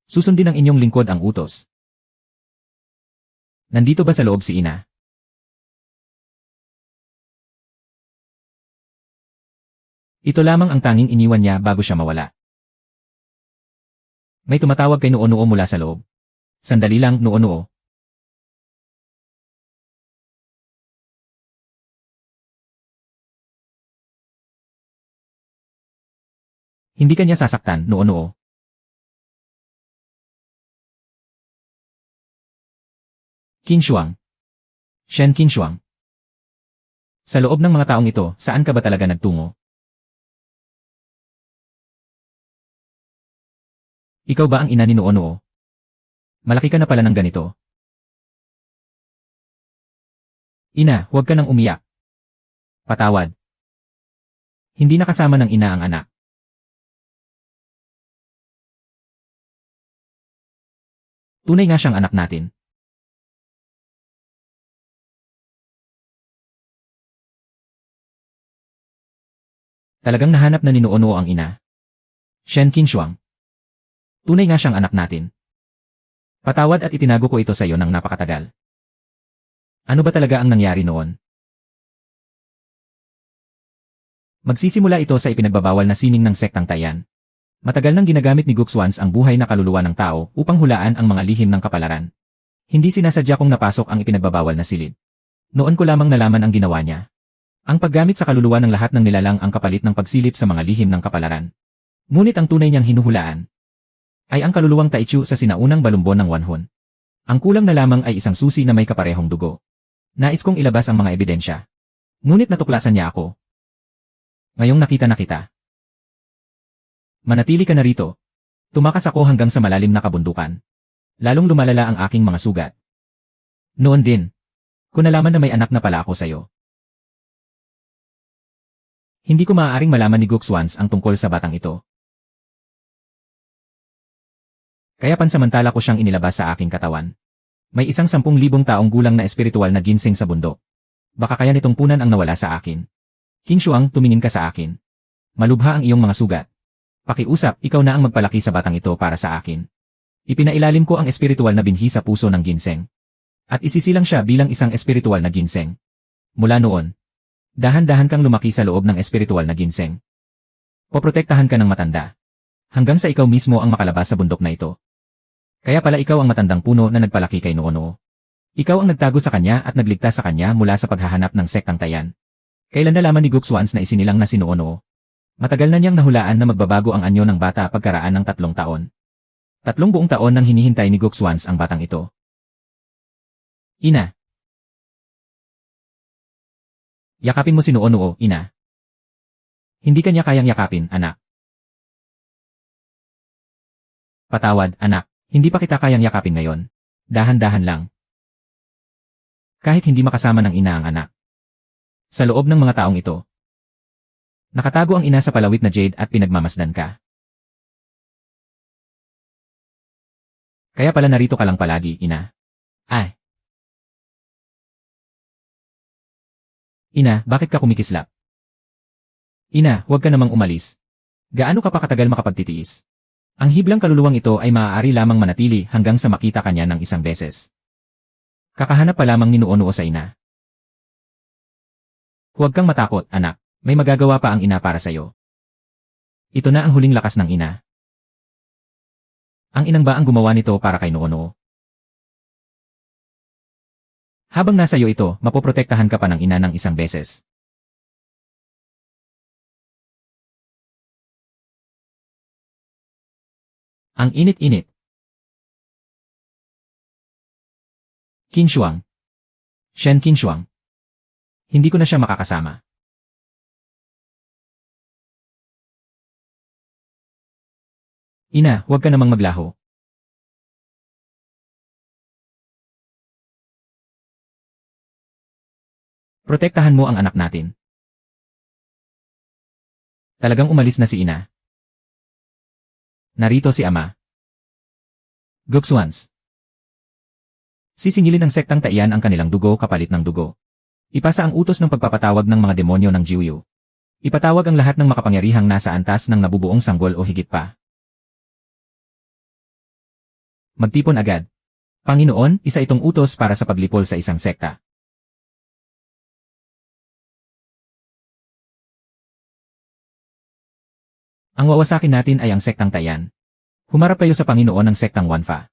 Susundin ng inyong lingkod ang utos. Nandito ba sa loob si ina? Ito lamang ang tanging iniwan niya bago siya mawala. May tumatawag kay Noono mula sa loob. Sandali lang, Noono. Hindi kanya sasaktan, Noono. Qin Shuang. Shen Qin Shuang. Sa loob ng mga taong ito, saan ka ba talaga nagtungo? Ikaw ba ang ina ni Nuo? Malaki ka na pala ng ganito. Ina, huwag ka nang umiyak. Patawad. Hindi nakasama ng ina ang anak. Tunay nga siyang anak natin. Talagang nahanap na ni Nuo ang ina. Shen Qin Shuang. Tunay nga siyang anak natin. Patawad at itinago ko ito sa iyo ng napakatagal. Ano ba talaga ang nangyari noon? Magsisimula ito sa ipinagbabawal na sining ng sektang Tayan. Matagal nang ginagamit ni Guxuans ang buhay na kaluluwa ng tao upang hulaan ang mga lihim ng kapalaran. Hindi sinasadya kong napasok ang ipinagbabawal na silid. Noon ko lamang nalaman ang ginawa niya. Ang paggamit sa kaluluwa ng lahat ng nilalang ang kapalit ng pagsilip sa mga lihim ng kapalaran. Ngunit ang tunay niyang hinuhulaan ay ang kaluluwang Taichu sa sinaunang balumbon ng Wanhon. Ang kulang na lamang ay isang susi na may kaparehong dugo. Nais kong ilabas ang mga ebidensya. Ngunit natuklasan niya ako. Ngayong nakita na kita. Manatili ka na rito. Tumakas ako hanggang sa malalim na kabundukan. Lalong lumalala ang aking mga sugat. Noon din, ko nalaman na may anak na pala ako sa'yo. Hindi ko maaaring malaman ni Guxuans ang tungkol sa batang ito. Kaya pansamantala ko siyang inilabas sa aking katawan. May isang 10,000 taong gulang na espiritual na ginseng sa bundok. Baka kaya nitong punan ang nawala sa akin. Qin Shuang, tumingin ka sa akin. Malubha ang iyong mga sugat. Pakiusap, ikaw na ang magpalaki sa batang ito para sa akin. Ipinailalim ko ang espiritual na binhi sa puso ng ginseng. At isisilang siya bilang isang espiritual na ginseng. Mula noon, dahan-dahan kang lumaki sa loob ng espiritual na ginseng. Poprotektahan ka ng matanda. Hanggang sa ikaw mismo ang makalabas sa bundok na ito. Kaya pala ikaw ang matandang puno na nagpalaki kay Nuo. Ikaw ang nagtago sa kanya at nagligtas sa kanya mula sa paghahanap ng sektang Tayan. Kailan nalaman ni Guxuans na isinilang na si Nuo? Matagal na niyang nahulaan na magbabago ang anyo ng bata pagkaraan ng 3 taon. 3 buong taon nang hinihintay ni Guxuans ang batang ito. Ina. Yakapin mo si Nuo, ina. Hindi kanya kayang yakapin, anak. Patawad, anak. Hindi pa kita kayang yakapin ngayon. Dahan-dahan lang. Kahit hindi makasama ng ina ang anak. Sa loob ng mga taong ito. Nakatago ang ina sa palawit na jade at pinagmamasdan ka. Kaya pala narito ka lang palagi, ina. Ay. Ina, bakit ka kumikislap? Ina, huwag ka namang umalis. Gaano ka pa katagal makapagtitiis? Ang hiblang kaluluwang ito ay maaari lamang manatili hanggang sa makita kanya ng isang beses. Kakahanap pa lamang ni Nuo sa ina. Huwag kang matakot, anak. May magagawa pa ang ina para sa'yo. Ito na ang huling lakas ng ina. Ang inang ba ang gumawa nito para kay Nuo? Habang nasa iyo ito, mapoprotektahan ka pa ng ina ng isang beses. Ang init-init. Qin Shuang. Shen Qin Shuang. Hindi ko na siya makakasama. Ina, huwag ka namang maglaho. Protektahan mo ang anak natin. Talagang umalis na si ina. Narito si ama. Guxuans. Sisingilin ng sektang Tayan ang kanilang dugo kapalit ng dugo. Ipasa ang utos ng pagpapatawag ng mga demonyo ng Jiuyu. Ipatawag ang lahat ng makapangyarihang nasa antas ng nabubuong sanggol o higit pa. Magtipon agad. Panginoon, isa itong utos para sa paglipol sa isang sekta. Ang wawasakin natin ay ang sektang Tayan. Humarap kayo sa Panginoon ng sektang Wanfa.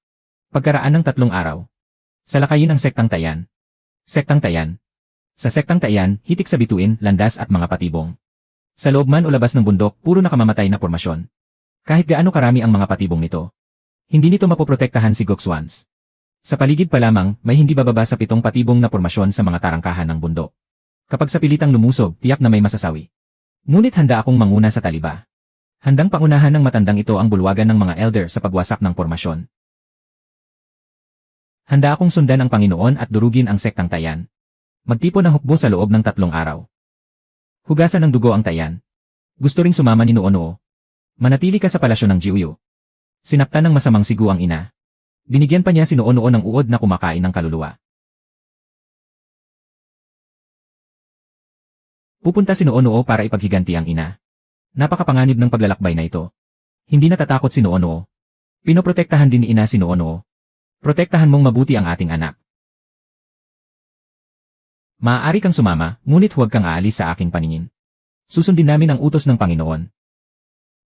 Pagkaraan ng 3 araw. Salakayin ang sektang Tayan. Sektang Tayan. Sa sektang Tayan, hitik sa bituin, landas at mga patibong. Sa loob man o labas ng bundok, puro nakamamatay na pormasyon. Kahit gaano karami ang mga patibong nito. Hindi nito mapoprotektahan si Guxuans. Sa paligid pa lamang, may hindi bababa sa 7 patibong na pormasyon sa mga tarangkahan ng bundok. Kapag sa pilitang lumusob, tiyak na may masasawi. Ngunit handa akong manguna sa taliba. Handang pangunahan ng matandang ito ang bulwagan ng mga elder sa pagwasak ng pormasyon. Handa akong sundan ang Panginoon at durugin ang sektang Tayan. Magtipon ng hukbo sa loob ng 3 araw. Hugasan ng dugo ang Tayan. Gusto ring sumama ni Noo. Manatili ka sa palasyo ng Jiuyu. Sinaktan ng masamang sigu ang ina. Binigyan pa niya si Noo ng uod na kumakain ng kaluluwa. Pupunta si Noo para ipaghiganti ang ina. Napakapanganib ng paglalakbay na ito. Hindi natatakot si Noo. Pinoprotektahan din ni ina si Noo. Protektahan mong mabuti ang ating anak. Maaari kang sumama, ngunit huwag kang aalis sa aking paningin. Susundin namin ang utos ng Panginoon.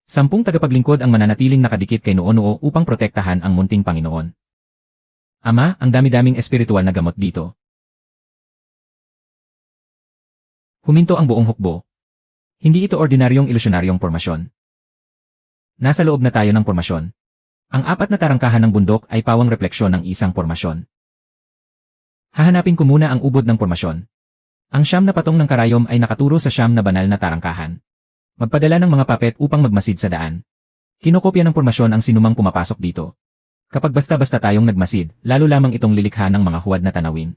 10 tagapaglingkod ang mananatiling nakadikit kay Noo upang protektahan ang munting Panginoon. Ama, ang dami-daming espiritual na gamot dito. Huminto ang buong hukbo. Hindi ito ordinaryong ilusyonaryong pormasyon. Nasa loob na tayo ng pormasyon. Ang 4 na tarangkahan ng bundok ay pawang refleksyon ng isang pormasyon. Hahanapin ko muna ang ubod ng pormasyon. Ang 9 na patong ng karayom ay nakaturo sa 9 na banal na tarangkahan. Magpadala ng mga papet upang magmasid sa daan. Kinokopya ng pormasyon ang sinumang pumapasok dito. Kapag basta-basta tayong nagmasid, lalo lamang itong lilikha ng mga huwad na tanawin.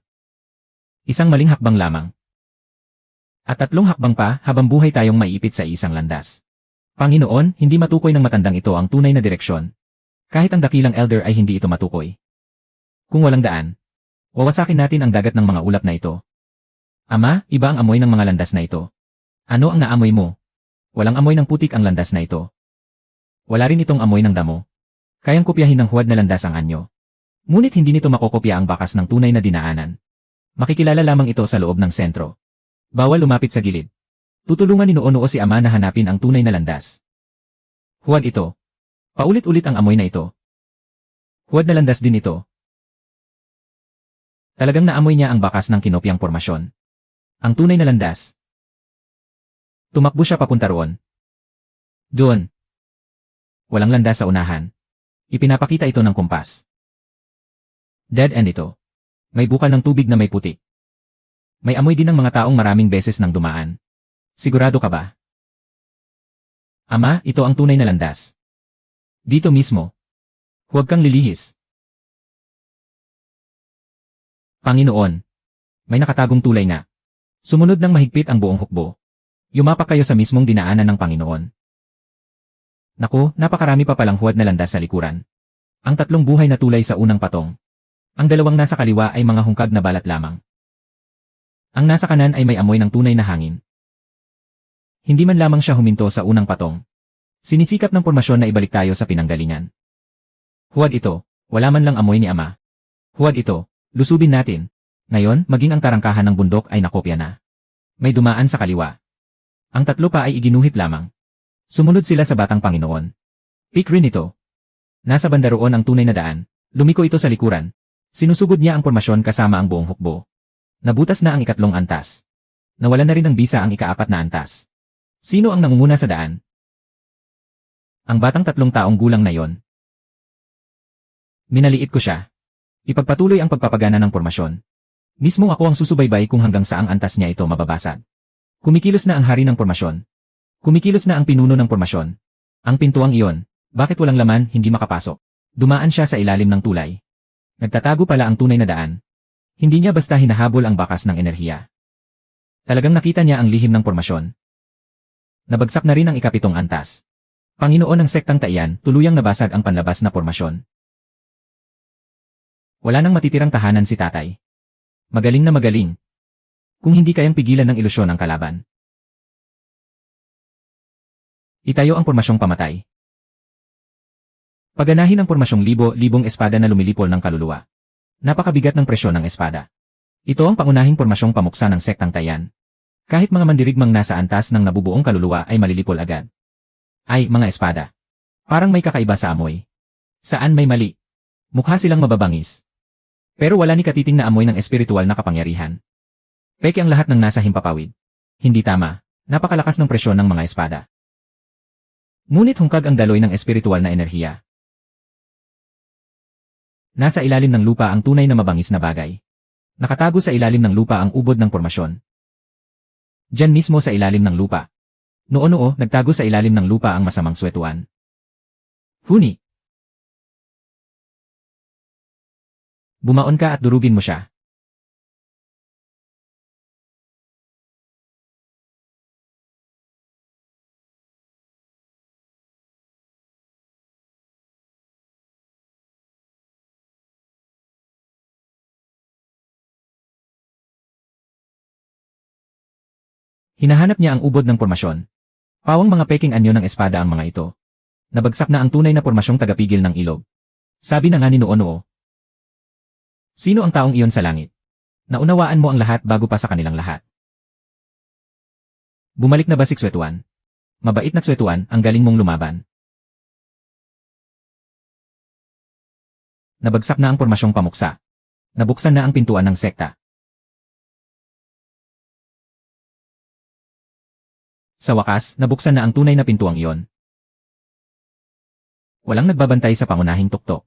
Isang maling hakbang lamang. At 3 hakbang pa habang buhay tayong maiipit sa isang landas. Panginoon, hindi matukoy ng matandang ito ang tunay na direksyon. Kahit ang dakilang elder ay hindi ito matukoy. Kung walang daan, wawasakin natin ang dagat ng mga ulap na ito. Ama, iba ang amoy ng mga landas na ito. Ano ang naamoy mo? Walang amoy ng putik ang landas na ito. Wala rin itong amoy ng damo. Kayang kopyahin ng huwad na landas ang anyo. Ngunit hindi nito makokopya ang bakas ng tunay na dinaanan. Makikilala lamang ito sa loob ng sentro. Bawal lumapit sa gilid. Tutulungan ni Noo si Ama na hanapin ang tunay na landas. Huwad ito. Paulit-ulit ang amoy na ito. Huwad na landas din ito. Talagang naamoy niya ang bakas ng kinopyang pormasyon. Ang tunay na landas. Tumakbo siya papunta roon. Doon. Walang landas sa unahan. Ipinapakita ito ng kumpas. Dead end ito. May bukal ng tubig na may putik. May amoy din ng mga taong maraming beses nang dumaan. Sigurado ka ba? Ama, ito ang tunay na landas. Dito mismo. Huwag kang lilihis. Panginoon. May nakatagong tulay na. Sumunod ng mahigpit ang buong hukbo. Yumapak kayo sa mismong dinaanan ng Panginoon. Naku, napakarami pa palang huwad na landas sa likuran. Ang 3 buhay na tulay sa unang patong. Ang 2 nasa kaliwa ay mga hungkag na balat lamang. Ang nasa kanan ay may amoy ng tunay na hangin. Hindi man lamang siya huminto sa unang patong. Sinisikap ng pormasyon na ibalik tayo sa pinanggalingan. Huwad ito, wala man lang amoy ni Ama. Huwad ito, lusubin natin. Ngayon, maging ang tarangkahan ng bundok ay nakopya na. May dumaan sa kaliwa. Ang 3 pa ay iginuhit lamang. Sumunod sila sa batang Panginoon. Pick rin ito. Nasa banda roon ang tunay na daan. Lumiko ito sa likuran. Sinusugod niya ang pormasyon kasama ang buong hukbo. Nabutas na ang 3 antas. Nawala na rin ng bisa ang 4 na antas. Sino ang nangunguna sa daan? Ang batang 3 taong gulang na yon. Minaliit ko siya. Ipagpatuloy ang pagpapagana ng pormasyon. Mismong ako ang susubaybay kung hanggang saang antas niya ito mababasag. Kumikilos na ang hari ng pormasyon. Kumikilos na ang pinuno ng pormasyon. Ang pintuang iyon, bakit walang laman hindi makapasok? Dumaan siya sa ilalim ng tulay. Nagtatago pala ang tunay na daan. Hindi niya basta hinahabol ang bakas ng enerhiya. Talagang nakita niya ang lihim ng pormasyon. Nabagsak na rin ang 7 antas. Panginoon ng sektang Tayan, tuluyang nabasag ang panlabas na pormasyon. Wala nang matitirang tahanan si tatay. Magaling na magaling. Kung hindi kayang pigilan ng ilusyon ang kalaban. Itayo ang pormasyong pamatay. Paganahin ang pormasyong libo-libong espada na lumilipol ng kaluluwa. Napakabigat ng presyon ng espada. Ito ang pangunahing pormasyong pamuksa ng sektang Tayan. Kahit mga mandirigmang nasa antas ng nabubuong kaluluwa ay malilipol agad. Ay, mga espada. Parang may kakaiba sa amoy. Saan may mali? Mukha silang mababangis. Pero wala ni katiting na amoy ng espiritual na kapangyarihan. Peke ang lahat ng nasa himpapawid. Hindi tama. Napakalakas ng presyon ng mga espada. Ngunit hungkag ang daloy ng espiritual na enerhiya. Nasa ilalim ng lupa ang tunay na mabangis na bagay. Nakatago sa ilalim ng lupa ang ubod ng pormasyon. Diyan mismo sa ilalim ng lupa. Noo-noo, nagtago sa ilalim ng lupa ang masamang swetuan. Huni. Bumaon ka at durugin mo siya. Hinahanap niya ang ubod ng pormasyon. Pawang mga peking anyo ng espada ang mga ito. Nabagsak na ang tunay na pormasyong tagapigil ng ilog. Sabi na nga ni Noo-noo. Sino ang taong iyon sa langit? Naunawaan mo ang lahat bago pa sa kanilang lahat. Bumalik na ba si Xwetuan? Mabait na Xwetuan, ang galing mong lumaban. Nabagsak na ang pormasyong pamuksa. Nabuksan na ang pintuan ng sekta. Sa wakas, nabuksan na ang tunay na pintuang iyon. Walang nagbabantay sa pangunahing tuktok.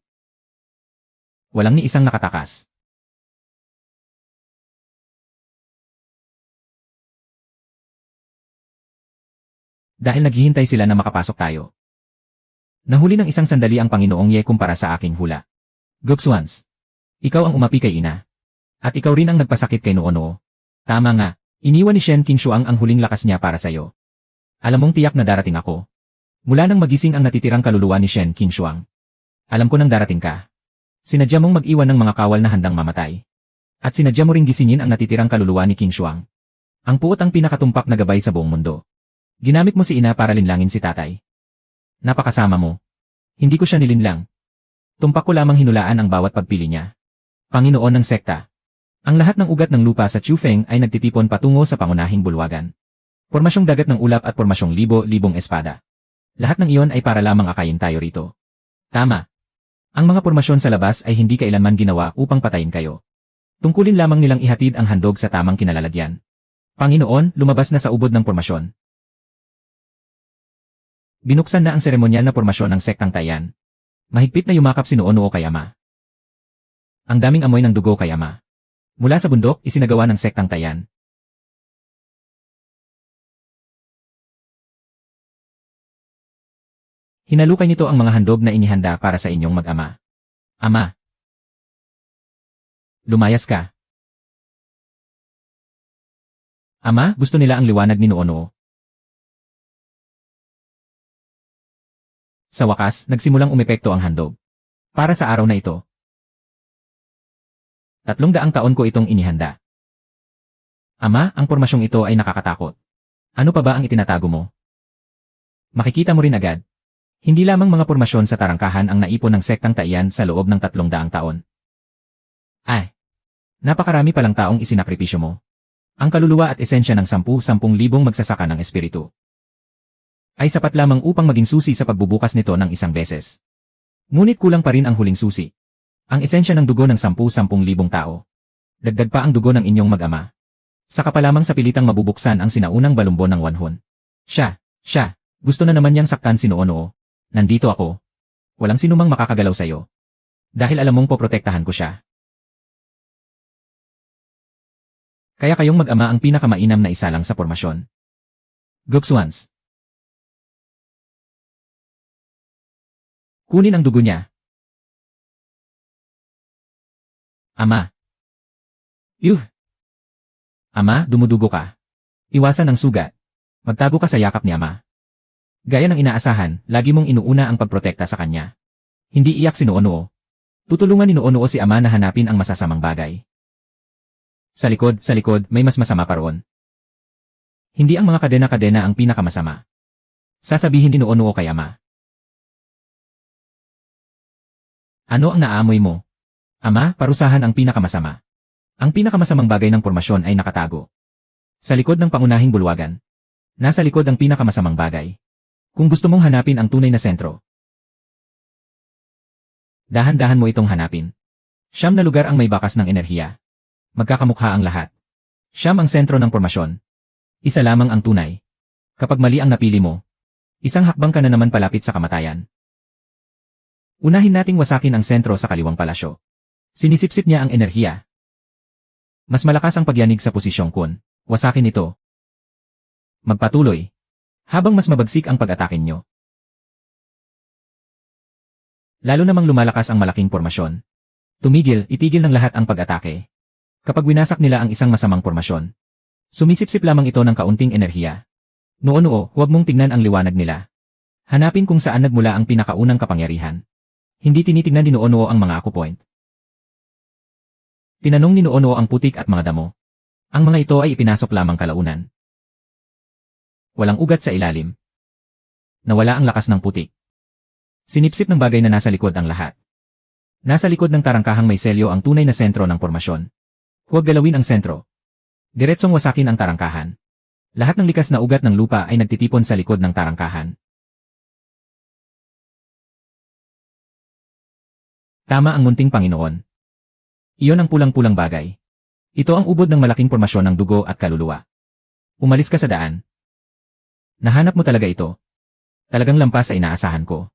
Walang ni isang nakatakas. Dahil naghihintay sila na makapasok tayo. Nahuli ng isang sandali ang Panginoong Ye kumpara sa aking hula. Goxuans. Ikaw ang umapi kay ina. At ikaw rin ang nagpasakit kay Noo-noo. Tama nga, iniwan ni Shen Qingshuang ang huling lakas niya para sa'yo. Alam mong tiyak na darating ako. Mula nang magising ang natitirang kaluluwa ni Shen Qingshuang. Alam ko nang darating ka. Sinadya mong mag-iwan ng mga kawal na handang mamatay. At sinadya mo ring gisingin ang natitirang kaluluwa ni Qingshuang. Ang puot ang pinakatumpak na gabay sa buong mundo. Ginamit mo si ina para linlangin si tatay. Napakasama mo. Hindi ko siya nilinlang. Tumpak ko lamang hinulaan ang bawat pagpili niya. Panginoon ng sekta. Ang lahat ng ugat ng lupa sa Chufeng ay nagtitipon patungo sa pangunahing bulwagan. Pormasyong dagat ng ulap at pormasyong libo-libong espada. Lahat ng iyon ay para lamang akayin tayo rito. Tama. Ang mga pormasyon sa labas ay hindi kailanman ginawa upang patayin kayo. Tungkulin lamang nilang ihatid ang handog sa tamang kinalalagyan. Panginoon, lumabas na sa ubod ng pormasyon. Binuksan na ang seremonyal na pormasyon ng sektang Tayan. Mahigpit na yumakap si Noo-noo kay Ama. Ang daming amoy ng dugo kay Ama. Mula sa bundok, isinagawa ng sektang Tayan. Hinalukay nito ang mga handog na inihanda para sa inyong mag-ama. Ama. Lumayas ka. Ama, gusto nila ang liwanag ni Noo-noo. Sa wakas, nagsimulang umepekto ang handog. Para sa araw na ito. 300 taon ko itong inihanda. Ama, ang pormasyong ito ay nakakatakot. Ano pa ba ang itinatago mo? Makikita mo rin agad. Hindi lamang mga pormasyon sa tarangkahan ang naipon ng sektang Tayan sa loob ng 300 taon. Ay! Napakarami palang taong isinakripisyo mo. Ang kaluluwa at esensya ng 10,000 magsasaka ng espiritu ay sapat lamang upang maging susi sa pagbubukas nito ng isang beses. Ngunit kulang pa rin ang huling susi. Ang esensya ng dugo ng 10,000 tao. Dagdag pa ang dugo ng inyong mag-ama. Saka pa lamang sa pilitang mabubuksan ang sinaunang balumbon ng wanhon. Siya, gusto na naman niyang saktan si Noo-noo. Nandito ako. Walang sinumang makakagalaw sa'yo. Dahil alam mong poprotektahan ko siya. Kaya kayong mag-ama ang pinakamainam na isalang sa pormasyon. Goxuans. Kunin ang dugo niya. Ama. Ama, dumudugo ka. Iwasan ang sugat. Magtago ka sa yakap ni Ama. Gaya ng inaasahan, lagi mong inuuna ang pagprotekta sa kanya. Hindi iyak si Noo-noo. Tutulungan ni Noo-noo si Ama na hanapin ang masasamang bagay. Sa likod, may mas masama pa roon. Hindi ang mga kadena-kadena ang pinakamasama. Sasabihin ni Noo-noo kay Ama. Ano ang naamoy mo? Ama, parusahan ang pinakamasama. Ang pinakamasamang bagay ng pormasyon ay nakatago. Sa likod ng pangunahing bulwagan. Nasa likod ang pinakamasamang bagay. Kung gusto mong hanapin ang tunay na sentro, dahan-dahan mo itong hanapin. 9 na lugar ang may bakas ng enerhiya. Magkakamukha ang lahat. 9 ang sentro ng pormasyon. Isa lamang ang tunay. Kapag mali ang napili mo, isang hakbang ka na naman palapit sa kamatayan. Unahin nating wasakin ang sentro sa kaliwang palasyo. Sinisipsip niya ang enerhiya. Mas malakas ang pagyanig sa posisyong kun. Wasakin ito. Magpatuloy. Habang mas mabagsik ang pag-atakin nyo. Lalo namang lumalakas ang malaking pormasyon. Tumigil, itigil ng lahat ang pag-atake. Kapag winasak nila ang isang masamang pormasyon, sumisipsip lamang ito ng kaunting enerhiya. Noo-noo, huwag mong tingnan ang liwanag nila. Hanapin kung saan nagmula ang pinakaunang kapangyarihan. Hindi tinitignan ni Noo-noo ang mga akupoint. Tinanong ni Noo-noo ang putik at mga damo. Ang mga ito ay ipinasok lamang kalaunan. Walang ugat sa ilalim. Nawala ang lakas ng putik. Sinipsip ng bagay na nasa likod ang lahat. Nasa likod ng tarangkahang may selyo ang tunay na sentro ng pormasyon. Huwag galawin ang sentro. Diretsong wasakin ang tarangkahan. Lahat ng likas na ugat ng lupa ay nagtitipon sa likod ng tarangkahan. Tama ang munting Panginoon. Iyon ang pulang-pulang bagay. Ito ang ubod ng malaking pormasyon ng dugo at kaluluwa. Umalis ka sa daan. Nahanap mo talaga ito. Talagang lampas sa inaasahan ko.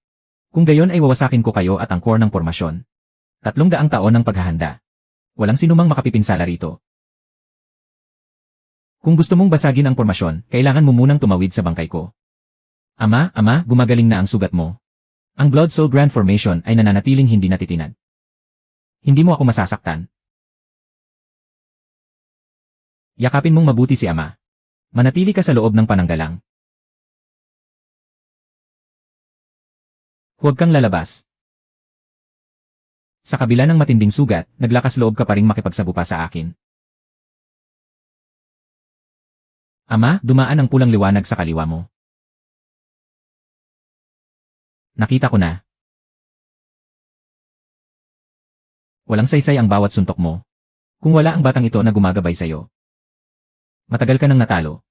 Kung gayon ay wawasakin ko kayo at ang core ng pormasyon. 300 taon ng paghahanda. Walang sinumang makapipinsala rito. Kung gusto mong basagin ang pormasyon, kailangan mo munang tumawid sa bangkay ko. Ama, gumagaling na ang sugat mo. Ang Blood Soul Grand Formation ay nananatiling hindi natitinag. Hindi mo ako masasaktan. Yakapin mong mabuti si Ama. Manatili ka sa loob ng pananggalang. Huwag kang lalabas. Sa kabila ng matinding sugat, naglakas loob ka pa ring makipagsabupa sa akin. Ama, dumaan ang pulang liwanag sa kaliwa mo. Nakita ko na. Walang saysay ang bawat suntok mo. Kung wala ang batang ito na gumagabay sa'yo. Matagal ka nang natalo.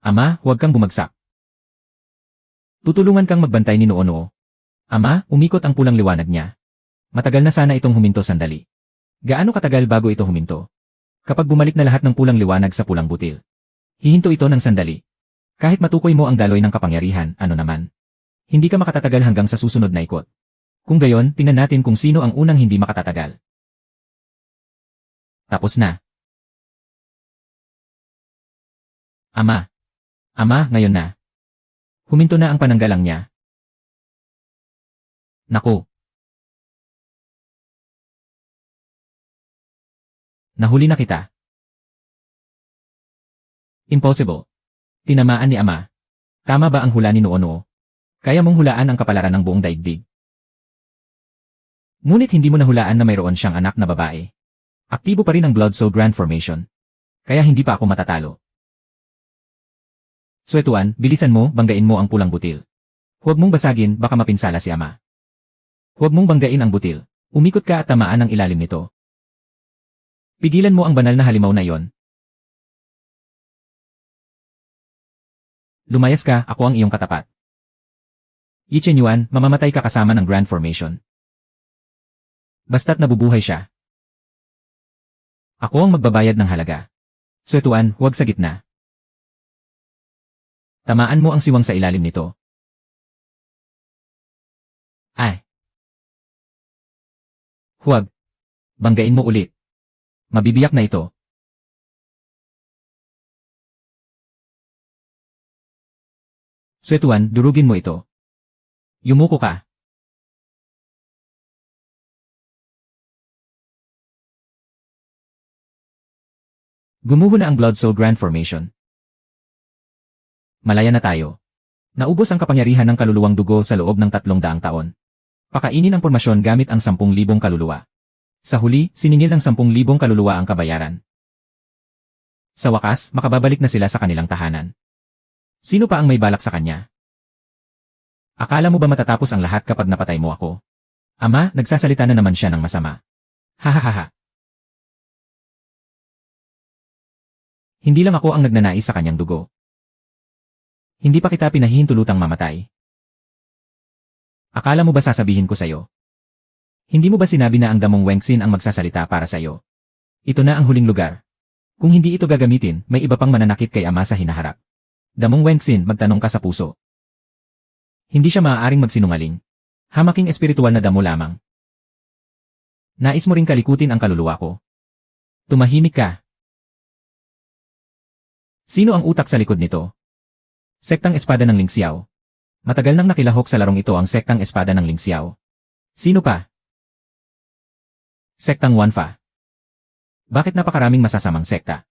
Ama, huwag kang bumagsak. Tutulungan kang magbantay ni Noo-noo. Ama, umikot ang pulang liwanag niya. Matagal na sana itong huminto sandali. Gaano katagal bago ito huminto? Kapag bumalik na lahat ng pulang liwanag sa pulang butil. Hihinto ito ng sandali. Kahit matukoy mo ang daloy ng kapangyarihan, ano naman. Hindi ka makatatagal hanggang sa susunod na ikot. Kung gayon, tingnan natin kung sino ang unang hindi makatatagal. Tapos na. Ama, ngayon na. Huminto na ang pananggalang niya. Naku. Nahuli na kita. Impossible. Tinamaan ni Ama. Tama ba ang hula ni Noo-noo? Kaya mong hulaan ang kapalaran ng buong daigdig. Ngunit hindi mo nahulaan na mayroon siyang anak na babae. Aktibo pa rin ang Blood Soul Grand Formation. Kaya hindi pa ako matatalo. Suetuan, bilisan mo, banggain mo ang pulang butil. Huwag mong basagin, baka mapinsala si Ama. Huwag mong banggain ang butil. Umikot ka at tamaan ang ilalim nito. Pigilan mo ang banal na halimaw na iyon. Lumayas ka, ako ang iyong katapat. Yi Chen Yuan, mamamatay ka kasama ng Grand Formation. Basta't nabubuhay siya. Ako ang magbabayad ng halaga. Suetuan, huwag sa gitna. Tamaan mo ang siwang sa ilalim nito. Ay. Huwag. Banggain mo ulit. Mabibiyak na ito. Suetuan, durugin mo ito. Yumuko ka. Gumuho na ang Blood Soul Grand Formation. Malaya na tayo. Naubos ang kapangyarihan ng kaluluwang dugo sa loob ng 300 taon. Pakainin ang pormasyon gamit ang 10,000 kaluluwa. Sa huli, siningil ng 10,000 kaluluwa ang kabayaran. Sa wakas, makababalik na sila sa kanilang tahanan. Sino pa ang may balak sa kanya? Akala mo ba matatapos ang lahat kapag napatay mo ako? Ama, nagsasalita na naman siya ng masama. Hahaha. Hindi lang ako ang nagnanais sa kanyang dugo. Hindi pa kita pinahihintulutang mamatay. Akala mo ba sasabihin ko sa'yo? Hindi mo ba sinabi na ang damong Wengxin ang magsasalita para sa'yo? Ito na ang huling lugar. Kung hindi ito gagamitin, may iba pang mananakit kay Ama sa hinaharap. Damong Wengxin, magtanong ka sa puso. Hindi siya maaaring magsinungaling. Hamaking espiritual na damo lamang. Nais mo ring kalikutin ang kaluluwa ko. Tumahimik ka. Sino ang utak sa likod nito? Sektang Espada ng Lingxiao. Matagal nang nakilahok sa larong ito ang Sektang Espada ng Lingxiao. Sino pa? Sektang Wanfa. Bakit napakaraming masasamang sekta?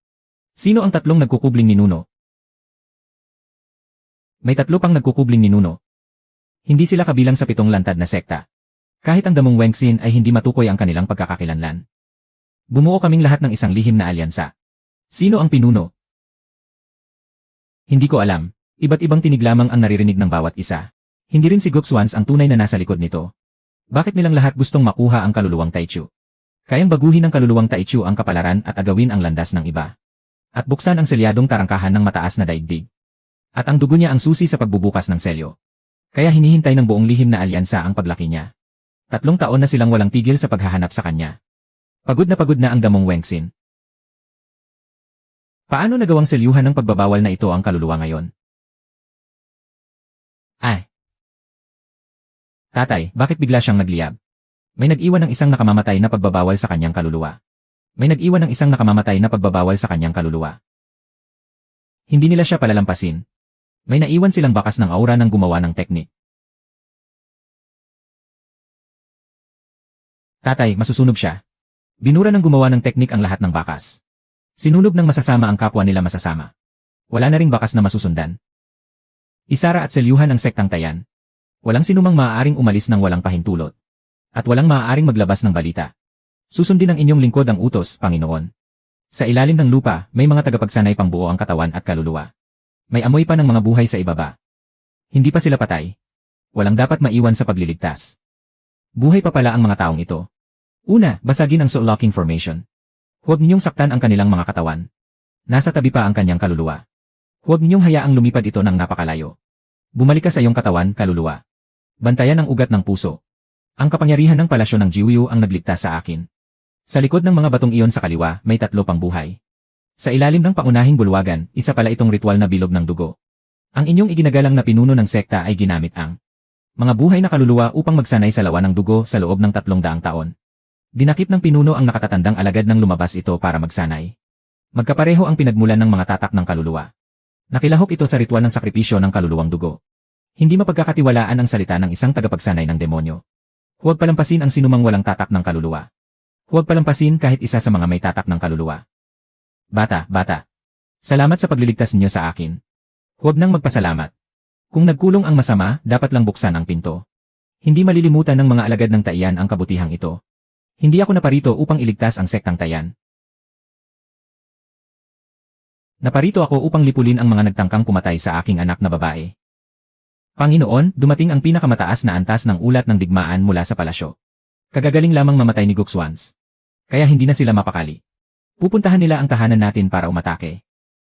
Sino ang tatlong nagkukubling ninuno? May tatlo pang nagkukubling ninuno. Hindi sila kabilang sa 7 lantad na sekta. Kahit ang damong Wengxin ay hindi matukoy ang kanilang pagkakakilanlan. Bumuo kaming lahat ng isang lihim na alyansa. Sino ang pinuno? Hindi ko alam. Iba't ibang tinig lamang ang naririnig ng bawat isa. Hindi rin si Guxuans ang tunay na nasa likod nito. Bakit nilang lahat gustong makuha ang kaluluwang Taichu? Kayang baguhin ng kaluluwang Taichu ang kapalaran at agawin ang landas ng iba. At buksan ang selyadong tarangkahan ng mataas na daigdig. At ang dugo niya ang susi sa pagbubukas ng selyo. Kaya hinihintay ng buong lihim na alyansa ang paglaki niya. 3 taon na silang walang tigil sa paghahanap sa kanya. Pagod na ang damong Wengxin. Paano nagawang selyuhan ng pagbabawal na ito ang kaluluwa ngayon? Tatay, bakit bigla siyang nagliyab? May nag-iwan ng isang nakamamatay na pagbabawal sa kanyang kaluluwa. May nag-iwan ng isang nakamamatay na pagbabawal sa kanyang kaluluwa. Hindi nila siya palalampasin. May naiwan silang bakas ng aura ng gumawa ng teknik. Tatay, masusunog siya. Binura ng gumawa ng teknik ang lahat ng bakas. Sinunog ng masasama ang kapwa nila masasama. Wala na ring bakas na masusundan. Isara at selyuhan ang sektang Tayan. Walang sinumang maaaring umalis ng walang pahintulot. At walang maaaring maglabas ng balita. Susundin ng inyong lingkod ang utos, Panginoon. Sa ilalim ng lupa, may mga tagapagsanay pang buo ang katawan at kaluluwa. May amoy pa ng mga buhay sa ibaba. Hindi pa sila patay. Walang dapat maiwan sa pagliligtas. Buhay pa pala ang mga taong ito. Una, basagin ang soul locking formation. Huwag ninyong saktan ang kanilang mga katawan. Nasa tabi pa ang kanyang kaluluwa. Huwag ninyong hayaang lumipad ito ng napakalayo. Bumalik ka sa iyong katawan, kaluluwa. Bantayan ang ugat ng puso. Ang kapangyarihan ng palasyo ng Jiuyu ang nagligtas sa akin. Sa likod ng mga batong iyon sa kaliwa, may 3 pang buhay. Sa ilalim ng pangunahing bulwagan, isa pala itong ritual na bilog ng dugo. Ang inyong iginagalang na pinuno ng sekta ay ginamit ang mga buhay na kaluluwa upang magsanay sa lawa ng dugo sa loob ng 300 taon. Dinakip ng pinuno ang nakatatandang alagad ng lumabas ito para magsanay. Magkapareho ang pinagmulan ng mga tatak ng kaluluwa. Nakilahok ito sa ritual ng sakripisyo ng kaluluwang dugo. Hindi mapagkakatiwalaan ang salita ng isang tagapagsanay ng demonyo. Huwag palampasin ang sinumang walang tatak ng kaluluwa. Huwag palampasin kahit isa sa mga may tatak ng kaluluwa. Bata. Salamat sa pagliligtas ninyo sa akin. Huwag nang magpasalamat. Kung nagkulong ang masama, dapat lang buksan ang pinto. Hindi malilimutan ng mga alagad ng Tayan ang kabutihang ito. Hindi ako naparito upang iligtas ang sektang Tayan. Naparito ako upang lipulin ang mga nagtangkang pumatay sa aking anak na babae. Panginoon, dumating ang pinakamataas na antas ng ulat ng digmaan mula sa palasyo. Kagagaling lamang mamatay ni Guxuans. Kaya hindi na sila mapakali. Pupuntahan nila ang tahanan natin para umatake.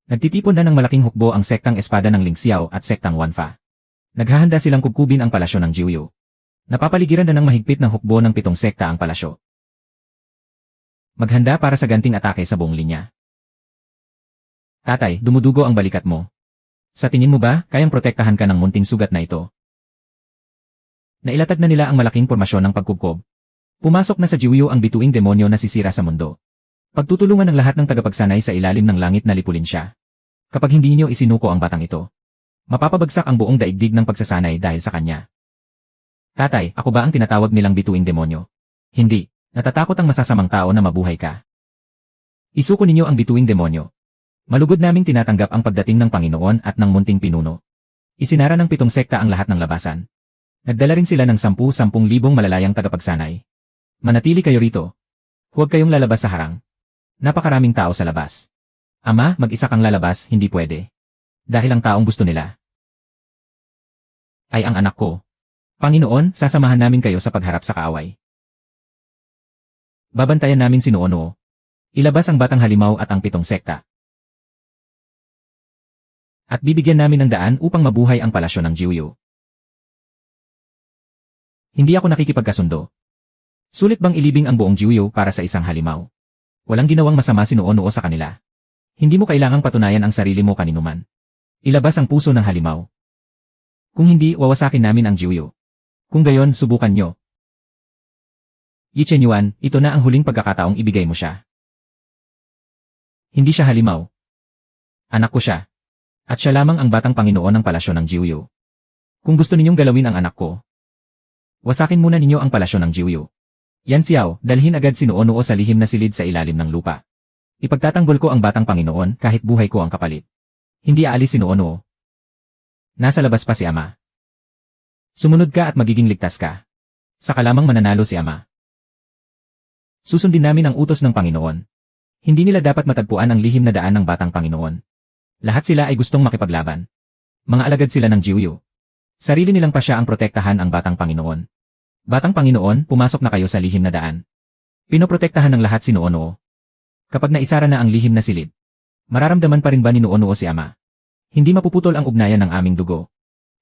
Nagtitipon na ng malaking hukbo ang Sektang Espada ng Lingxiao at Sektang Wanfa. Naghahanda silang kubkubin ang palasyo ng Jiuyu. Napapaligiran na ng mahigpit na hukbo ng 7 sekta ang palasyo. Maghanda para sa ganting atake sa buong linya. Tatay, dumudugo ang balikat mo. Sa tingin mo ba, kayang protektahan ka ng munting sugat na ito? Nailatag na nila ang malaking pormasyon ng pagkubkob. Pumasok na sa Jiuyu ang bituing demonyo na sisira sa mundo. Pagtutulungan ng lahat ng tagapagsanay sa ilalim ng langit na lipulin siya. Kapag hindi niyo isinuko ang batang ito, mapapabagsak ang buong daigdig ng pagsasanay dahil sa kanya. Tatay, ako ba ang tinatawag nilang bituing demonyo? Hindi. Natatakot ang masasamang tao na mabuhay ka. Isuko ninyo ang bituing demonyo. Malugod naming tinatanggap ang pagdating ng Panginoon at ng munting pinuno. Isinara ng 7 sekta ang lahat ng labasan. Nagdala rin sila ng 10,000 malalayang tagapagsanay. Manatili kayo rito. Huwag kayong lalabas sa harang. Napakaraming tao sa labas. Ama, mag-isa kang lalabas, hindi pwede. Dahil ang taong gusto nila ay ang anak ko. Panginoon, sasamahan namin kayo sa pagharap sa kaaway. Babantayan namin si Noono. Ilabas ang batang halimaw at ang 7 sekta. At bibigyan namin ng daan upang mabuhay ang palasyo ng Jiuyu. Hindi ako nakikipagkasundo. Sulit bang ilibing ang buong Jiuyu para sa isang halimaw? Walang ginawang masama si Noono sa kanila. Hindi mo kailangang patunayan ang sarili mo kaninuman. Ilabas ang puso ng halimaw. Kung hindi, wawasakin namin ang Jiuyu. Kung gayon, subukan nyo. Yi Chenyuan, ito na ang huling pagkakataong ibigay mo siya. Hindi siya halimaw. Anak ko siya. At siya lamang ang batang Panginoon ng palasyo ng Jiuyu. Kung gusto ninyong galawin ang anak ko, wasakin muna ninyo ang palasyo ng Jiuyu. Yan Xiao, dalhin agad si Nuonuo sa lihim na silid sa ilalim ng lupa. Ipagtatanggol ko ang batang Panginoon kahit buhay ko ang kapalit. Hindi aalis si Nuonuo. Nasa labas pa si Ama. Sumunod ka at magiging ligtas ka. Saka lamang mananalo si Ama. Susundin namin ang utos ng Panginoon. Hindi nila dapat matagpuan ang lihim na daan ng batang Panginoon. Lahat sila ay gustong makipaglaban. Mga alagad sila ng Jiuyu. Sarili nilang pa siya ang protektahan ang batang Panginoon. Batang Panginoon, pumasok na kayo sa lihim na daan. Pinoprotektahan ng lahat si Nuonuo. Kapag naisara na ang lihim na silid, mararamdaman pa rin ba ni Nuonuo si Ama? Hindi mapuputol ang ugnayan ng aming dugo.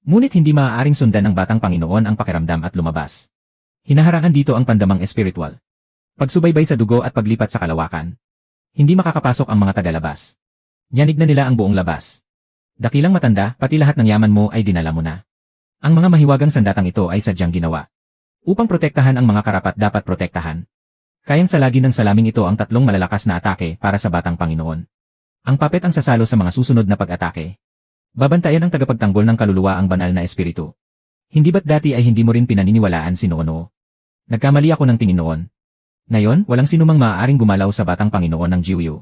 Ngunit hindi maaaring sundan ng batang Panginoon ang pakiramdam at lumabas. Hinaharangan dito ang pandamang espiritual. Pagsubaybay sa dugo at paglipat sa kalawakan. Hindi makakapasok ang mga tagalabas. Yanig na nila ang buong labas. Dakilang matanda, pati lahat ng yaman mo ay dinala mo na. Ang mga mahiwagang sandatang ito ay sadyang ginawa. Upang protektahan ang mga karapat dapat protektahan. Kayang salagi ng salaming ito ang tatlong malalakas na atake para sa batang Panginoon. Ang puppet ang sasalo sa mga susunod na pag-atake. Babantayan ng tagapagtanggol ng kaluluwa ang banal na espiritu. Hindi ba't dati ay hindi mo rin pinaniniwalaan si Nuonuo? Nagkamali ako ng tingin noon. Ngayon, walang sinumang maaaring gumalaw sa batang Panginoon ng Jiuyu.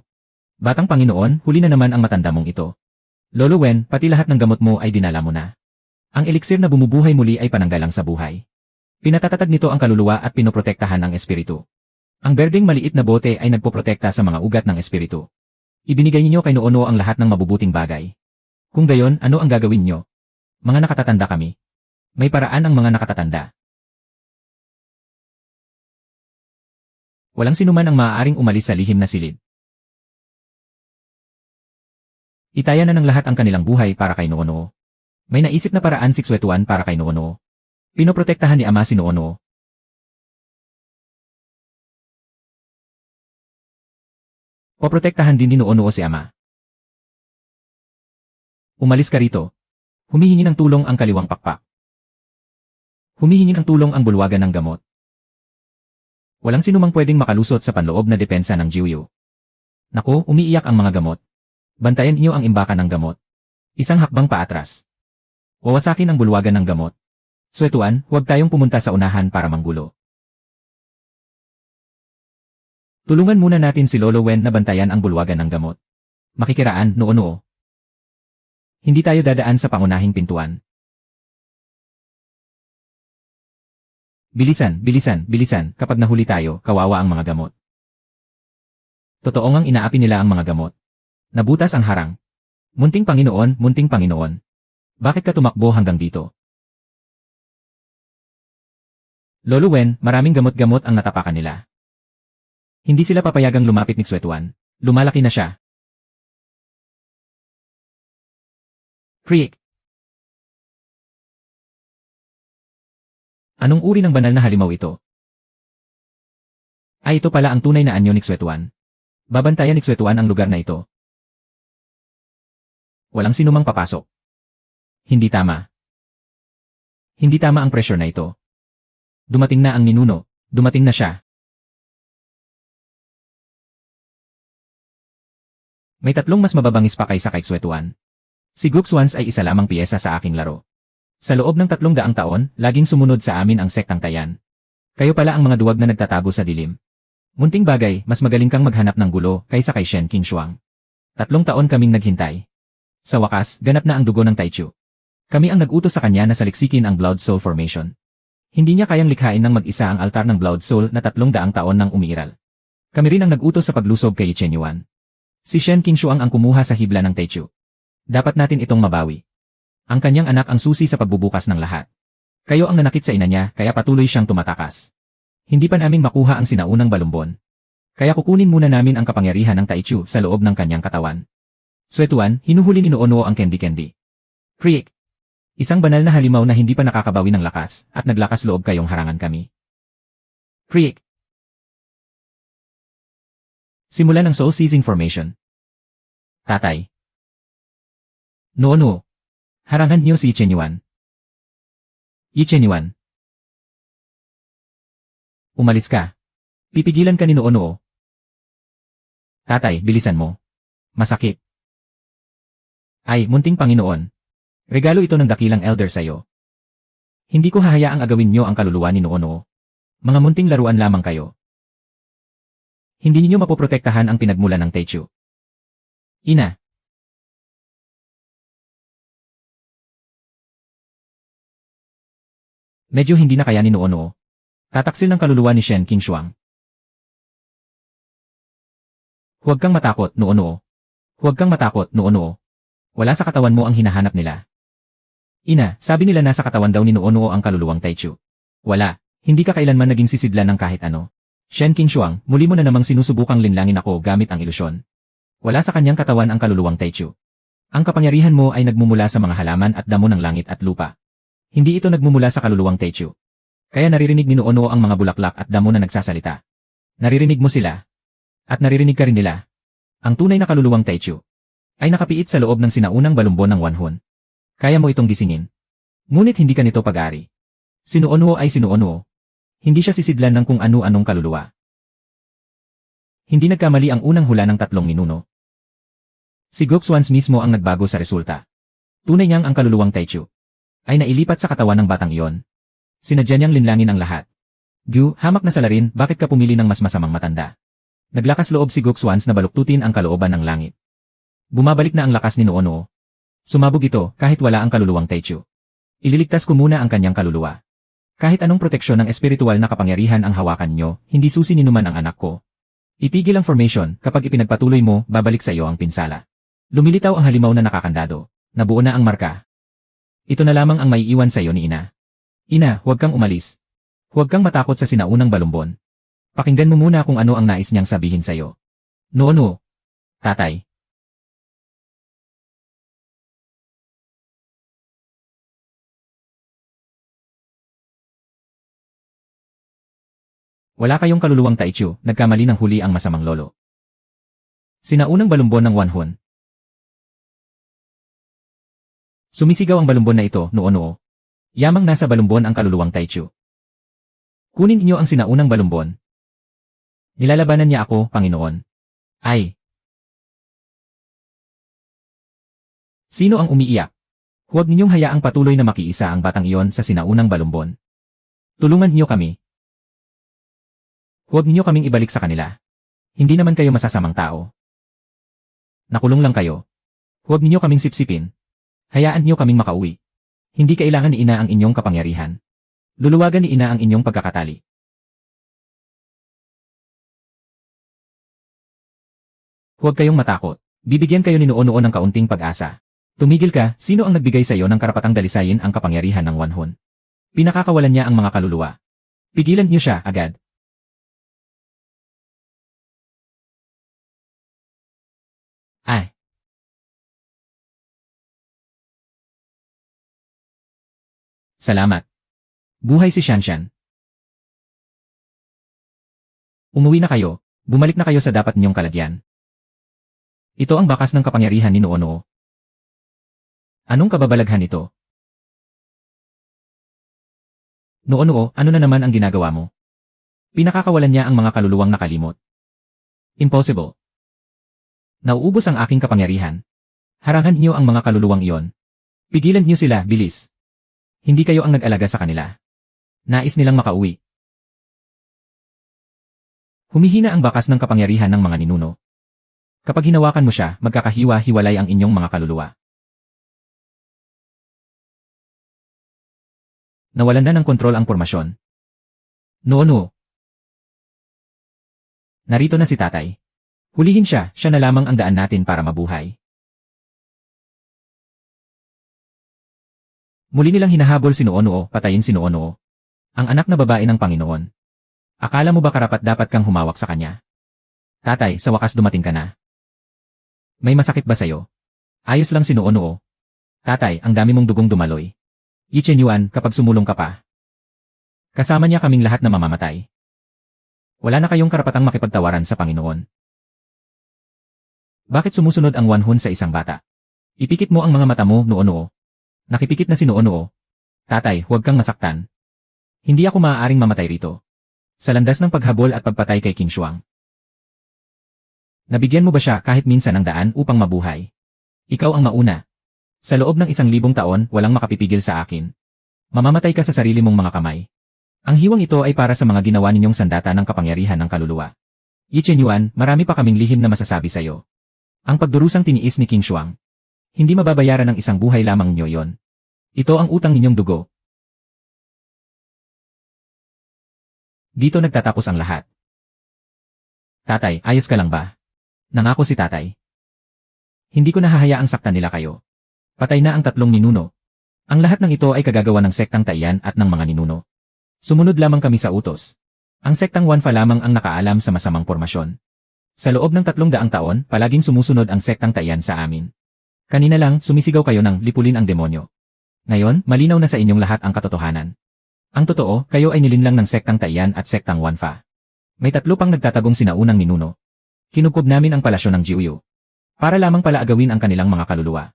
Batang Panginoon, huli na naman ang matanda mong ito. Lolo Wen, pati lahat ng gamot mo ay dinala mo na. Ang eliksir na bumubuhay muli ay pananggalang sa buhay. Pinatatatag nito ang kaluluwa at pinoprotektahan ang espiritu. Ang berdeng maliit na bote ay nagpoprotekta sa mga ugat ng espiritu. Ibinigay ninyo kay Nuonuo ang lahat ng mabubuting bagay. Kung gayon, ano ang gagawin nyo? Mga nakatatanda kami. May paraan ang mga nakatatanda. Walang sinuman ang maaaring umalis sa lihim na silid. Itaya na ng lahat ang kanilang buhay para kay Nuonuo. May naisip na paraan si Xuetuan para kay Nuonuo. Pinoprotektahan ni Ama si Nuonuo. Poprotektahan din ni Nuonuo si Ama. Umalis ka rito. Humihingi ng tulong ang kaliwang pakpak. Humihingi ng tulong ang bulwagan ng gamot. Walang sinumang pwedeng makalusot sa panloob na depensa ng Jiuyu. Naku, umiiyak ang mga gamot. Bantayan niyo ang imbakan ng gamot. Isang hakbang paatras. Wawasakin ang bulwagan ng gamot. Xuetuan, huwag tayong pumunta sa unahan para manggulo. Tulungan muna natin si Lolo Wen na bantayan ang bulwagan ng gamot. Makikiraan, Nuonuo. Hindi tayo dadaan sa pangunahing pintuan. Bilisan, bilisan, bilisan, kapag nahuli tayo, kawawa ang mga gamot. Totoo ngang inaapi nila ang mga gamot. Nabutas ang harang. Munting Panginoon, munting Panginoon. Bakit ka tumakbo hanggang dito? Lolo Wen, maraming gamot-gamot ang natapakan nila. Hindi sila papayagang lumapit ni Xuetuan. Lumalaki na siya. Creek. Anong uri ng banal na halimaw ito? Ay, ito pala ang tunay na anyo ni Xuetuan. Babantayan ni Xuetuan ang lugar na ito. Walang sinumang papasok. Hindi tama. Hindi tama ang pressure na ito. Dumating na ang ninuno. Dumating na siya. May tatlong mas mababangis pa kaysa kay Xuetuan. Si Guxuans ay isa lamang piyesa sa aking laro. Sa loob ng 300 taon, laging sumunod sa amin ang sektang Tayan. Kayo pala ang mga duwag na nagtatago sa dilim. Munting bagay, mas magaling kang maghanap ng gulo kaysa kay Shen Qingshuang. 3 taon kaming naghintay. Sa wakas, ganap na ang dugo ng Taichu. Kami ang nag-utos sa kanya na saliksikin ang Blood Soul Formation. Hindi niya kayang likhain ng mag-isa ang altar ng Blood Soul na 300 taon nang umiiral. Kami rin ang nag-utos sa paglusob kay Yi Chenyuan. Si Shen Qingshuang ang kumuha sa hibla ng Taichu. Dapat natin itong mabawi. Ang kanyang anak ang susi sa pagbubukas ng lahat. Kayo ang nanakit sa ina niya, kaya patuloy siyang tumatakas. Hindi pa namin makuha ang sinaunang balumbon. Kaya kukunin muna namin ang kapangyarihan ng Taichu sa loob ng kanyang katawan. Xuetuan, hinuhuli ni Nuonuo ang Candy. Creek. Isang banal na halimaw na hindi pa nakakabawi ng lakas, at naglakas loob kayong harangan kami. Creek. Simulan ng Soul Seizing Formation. Tatay. Nuonuo. Harangan niyo si Yi Chenyuan. Yi Chenyuan. Umalis ka. Pipigilan ka ni Noo-Noo. Tatay, bilisan mo. Masakit. Ay, munting Panginoon. Regalo ito ng dakilang elder sa'yo. Hindi ko hahayaang agawin niyo ang kaluluwa ni Noo-Noo. Mga munting laruan lamang kayo. Hindi niyo mapoprotektahan ang pinagmulan ng Teichu. Ina. Medyo hindi na kaya ni Noo-Noo. Tataksil ng kaluluwa ni Shen Qingshuang. Huwag kang matakot, Noo-Noo. Huwag kang matakot, Noo-Noo. Wala sa katawan mo ang hinahanap nila. Ina, sabi nila nasa katawan daw ni Noo-Noo ang kaluluwang Taichu. Wala, hindi ka kailanman naging sisidlan ng kahit ano. Shen Qingshuang, muli mo na namang sinusubukang linlangin ako gamit ang ilusyon. Wala sa kanyang katawan ang kaluluwang Taichu. Ang kapangyarihan mo ay nagmumula sa mga halaman at damo ng langit at lupa. Hindi ito nagmumula sa kaluluwang Taichu. Kaya naririnig ni Noo-Noo ang mga bulaklak at damo na nagsasalita. Naririnig mo sila. At naririnig ka rin nila. Ang tunay na kaluluwang Taichu ay nakapiit sa loob ng sinaunang balumbon ng Wanhun. Kaya mo itong gisingin. Ngunit hindi ka nito pag-ari. Si Noo-Noo ay si Noo-Noo. Hindi siya sisidlan ng kung ano-anong kaluluwa. Hindi nagkamali ang unang hula ng tatlong ninuno. Si Goxuans mismo ang nagbago sa resulta. Tunay niyang ang kaluluwang Taichu ay nailipat sa katawan ng batang iyon. Sinadya niyang linlangin ang lahat. Gu, hamak na salarin, bakit ka pumili ng mas masamang matanda? Naglakas loob si Goxuans na baluktutin ang kalooban ng langit. Bumabalik na ang lakas ni Noo-Noo. Sumabog ito kahit wala ang kaluluwang Taichu. Ililigtas ko muna ang kanyang kaluluwa. Kahit anong proteksyon ng espiritual na kapangyarihan ang hawakan nyo, hindi susi ni numan ang anak ko. Itigil ang formation, kapag ipinagpatuloy mo, babalik sa iyo ang pinsala. Lumilitaw ang halimaw na nakakandado. Nabuo na ang marka. Ito na lamang ang maiiwan sa iyo ni Ina. Ina, huwag kang umalis. Huwag kang matakot sa sinaunang balumbon. Pakinggan mo muna kung ano ang nais niyang sabihin sa iyo. Noo-Noo. Tatay. Wala kayong kaluluwang Taichu, nagkamali ng huli ang masamang lolo. Sinaunang balumbon ng Wanhun. Sumisigaw ang balumbon na ito, Noo-Noo. Yamang nasa balumbon ang kaluluwang Taichu. Kunin niyo ang sinaunang balumbon. Nilalabanan niya ako, Panginoon. Ay. Sino ang umiiyak? Huwag ninyong hayaang patuloy na makiisa ang batang iyon sa sinaunang balumbon. Tulungan niyo kami. Huwag niyo kaming ibalik sa kanila. Hindi naman kayo masasamang tao. Nakulong lang kayo. Huwag niyo kaming sipsipin. Hayaan niyo kaming makauwi. Hindi kailangan ni Ina ang inyong kapangyarihan. Luluwagan ni Ina ang inyong pagkakatali. Huwag kayong matakot. Bibigyan kayo ni Noo-Noo ng kaunting pag-asa. Tumigil ka, sino ang nagbigay sa iyo ng karapatang dalisayin ang kapangyarihan ng Wanhun? Pinakakawalan niya ang mga kaluluwa. Pigilan niyo siya, agad. Ay. Salamat. Buhay si Shanshan. Umuwi na kayo, bumalik na kayo sa dapat ninyong kalagyan. Ito ang bakas ng kapangyarihan ni Noo-Noo. Anong kababalaghan ito? Noo-Noo, ano na naman ang ginagawa mo? Pinakakawalan niya ang mga kaluluwang nakalimot. Impossible. Nauubos ang aking kapangyarihan. Harangan niyo ang mga kaluluwang iyon. Pigilan niyo sila, bilis. Hindi kayo ang nag-alaga sa kanila. Nais nilang makauwi. Humihina ang bakas ng kapangyarihan ng mga ninuno. Kapag hinawakan mo siya, magkakahiwa-hiwalay ang inyong mga kaluluwa. Nawalan na ng kontrol ang pormasyon. Noo-Noo. Narito na si tatay. Hulihin siya, siya na lamang ang daan natin para mabuhay. Muli nilang hinahabol si Noo-Noo, patayin si Noo-Noo. Ang anak na babae ng Panginoon. Akala mo ba karapat-dapat kang humawak sa kanya? Tatay, sa wakas dumating ka na. May masakit ba sa'yo? Ayos lang si Noo-Noo. Tatay, ang dami mong dugong dumaloy. Yi Chen Yuan, kapag sumulong ka pa. Kasama niya kaming lahat na mamamatay. Wala na kayong karapatang makipagtawaran sa Panginoon. Bakit sumusunod ang Wanhun sa isang bata? Ipikit mo ang mga mata mo, Noo-Noo. Nakipikit na si Noo-Noo. Tatay, huwag kang masaktan. Hindi ako maaaring mamatay rito. Sa landas ng paghabol at pagpatay kay King Shuang. Nabigyan mo ba siya kahit minsan ng daan upang mabuhay? Ikaw ang mauna. Sa loob ng 1,000 taon, walang makapipigil sa akin. Mamamatay ka sa sarili mong mga kamay. Ang hiwang ito ay para sa mga ginawa ninyong sandata ng kapangyarihan ng kaluluwa. Yi Chenyuan, marami pa kaming lihim na masasabi sa iyo. Ang pagdurusang tiniis ni King Shuang. Hindi mababayaran ng isang buhay lamang niyo yon. Ito ang utang ninyong dugo. Dito nagtatapos ang lahat. Tatay, ayos ka lang ba? Nangako si tatay. Hindi ko nahahayaang saktan nila kayo. Patay na ang 3 ninuno. Ang lahat ng ito ay kagagawa ng sektang Taiyan at ng mga ninuno. Sumunod lamang kami sa utos. Ang sektang Wanfa lamang ang nakaalam sa masamang pormasyon. Sa loob ng 300 taon, palaging sumusunod ang sektang Taiyan sa amin. Kanina lang, sumisigaw kayo ng lipulin ang demonyo. Ngayon, malinaw na sa inyong lahat ang katotohanan. Ang totoo, kayo ay nilinlang ng sektang Taiyan at sektang Wanfa. May 3 pang nagtatagong sinaunang ninuno. Kinubkob namin ang palasyo ng Jiuyu. Para lamang pala agawin ang kanilang mga kaluluwa.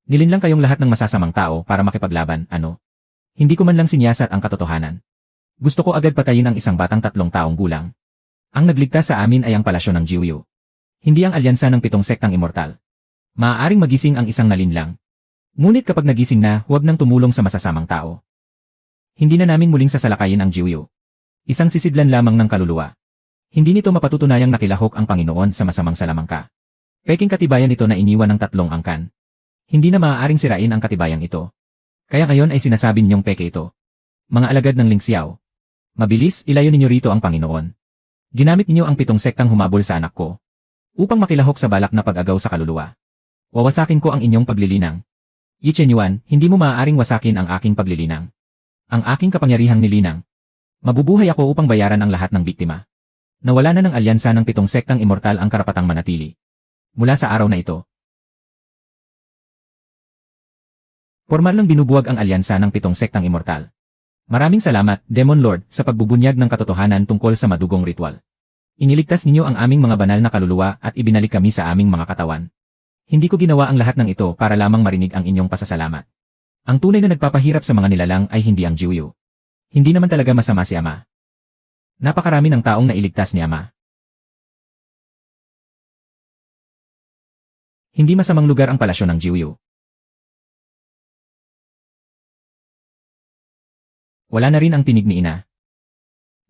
Nilinlang kayong lahat ng masasamang tao para makipaglaban, ano? Hindi ko man lang sinyasat ang katotohanan. Gusto ko agad patayin ang isang batang 3 taong gulang. Ang nagligtas sa amin ay ang palasyo ng Jiuyu. Hindi ang alyansa ng 7 sektang immortal. Maaaring magising ang isang nalinlang. Ngunit kapag nagising na, huwag nang tumulong sa masasamang tao. Hindi na namin muling sasalakayin ang Jiuyu. Isang sisidlan lamang ng kaluluwa. Hindi nito mapatutunayang nakilahok ang Panginoon sa masamang salamangka. Peking katibayan ito na iniwan ng 3 angkan. Hindi na maaaring sirain ang katibayan ito. Kaya ngayon ay sinasabi ninyong peke ito. Mga alagad ng Ling Xiao. Mabilis, ilayo ninyo rito ang Panginoon. Ginamit ninyo ang 7 sektang humabol sa anak ko. Upang makilahok sa balak na pag-agaw sa kaluluwa. Wawasakin ko ang inyong paglilinang. Yi Chenyuan, hindi mo maaaring wasakin ang aking paglilinang. Ang aking kapangyarihang nilinang. Mabubuhay ako upang bayaran ang lahat ng biktima. Nawala na ng alyansa ng 7 sektang immortal ang karapatang manatili. Mula sa araw na ito. Formal lang binubuwag ang alyansa ng 7 sektang immortal. Maraming salamat, Demon Lord, sa pagbubunyag ng katotohanan tungkol sa madugong ritual. Iniligtas ninyo ang aming mga banal na kaluluwa at ibinalik kami sa aming mga katawan. Hindi ko ginawa ang lahat ng ito para lamang marinig ang inyong pasasalamat. Ang tunay na nagpapahirap sa mga nilalang ay hindi ang Jiuyu. Hindi naman talaga masama si Ama. Napakarami ng taong nailigtas ni Ama. Hindi masamang lugar ang palasyo ng Jiuyu. Wala na rin ang tinig ni Ina.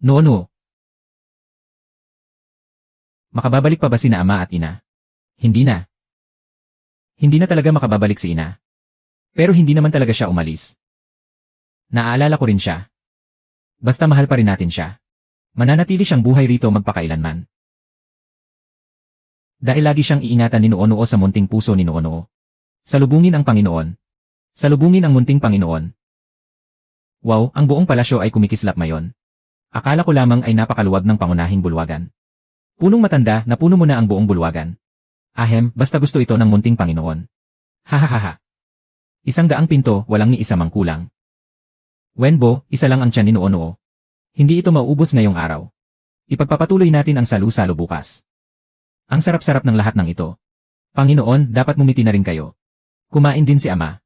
No. Makababalik pa ba sina Ama at Ina? Hindi na. Hindi na talaga makababalik si Ina. Pero hindi naman talaga siya umalis. Naaalala ko rin siya. Basta mahal pa rin natin siya. Mananatili siyang buhay rito magpakailanman. Dahil lagi siyang iingatan ni Nuonuo sa munting puso ni Nuonuo. Salubungin ang Panginoon. Salubungin ang munting Panginoon. Wow, ang buong palasyo ay kumikislap ngayon. Akala ko lamang ay napakaluwag ng pangunahing bulwagan. Punong matanda na puno mo na ang buong bulwagan. Ahem, basta gusto ito ng munting Panginoon. Hahaha. 100 pinto, walang ni isa mang kulang. Wenbo, isa lang ang tiyan ni Nuonuo. Hindi ito mauubos ngayong araw. Ipagpapatuloy natin ang salu-salo bukas. Ang sarap-sarap ng lahat ng ito. Panginoon, dapat mumiti na rin kayo. Kumain din si Ama.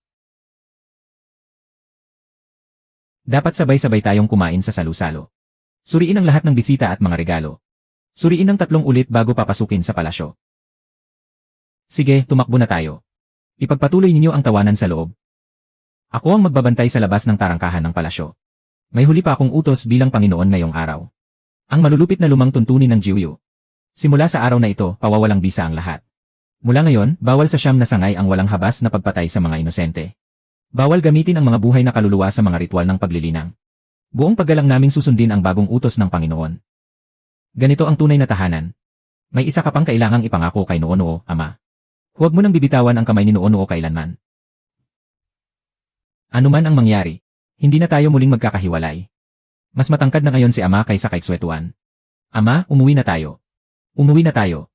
Dapat sabay-sabay tayong kumain sa salu-salo. Suriin ang lahat ng bisita at mga regalo. Suriin ng 3 ulit bago papasukin sa palasyo. Sige, tumakbo na tayo. Ipagpatuloy ninyo ang tawanan sa loob. Ako ang magbabantay sa labas ng tarangkahan ng palasyo. May huli pa akong utos bilang Panginoon ngayong araw. Ang malulupit na lumang tuntunin ng Jiuyu. Simula sa araw na ito, pawawalang bisa ang lahat. Mula ngayon, bawal sa siyam na sangay ang walang habas na pagpatay sa mga inosente. Bawal gamitin ang mga buhay na kaluluwa sa mga ritual ng paglilinang. Buong paggalang naming susundin ang bagong utos ng Panginoon. Ganito ang tunay na tahanan. May isa ka pang kailangang ipangako kay Nuonuo, Ama. Huwag mo nang bibitawan ang kamay ni Nuonuo kailanman. Ano man ang mangyari, hindi na tayo muling magkakahiwalay. Mas matangkad na ngayon si Ama kaysa kay Xue Tuan. Ama, umuwi na tayo. Umuwi na tayo.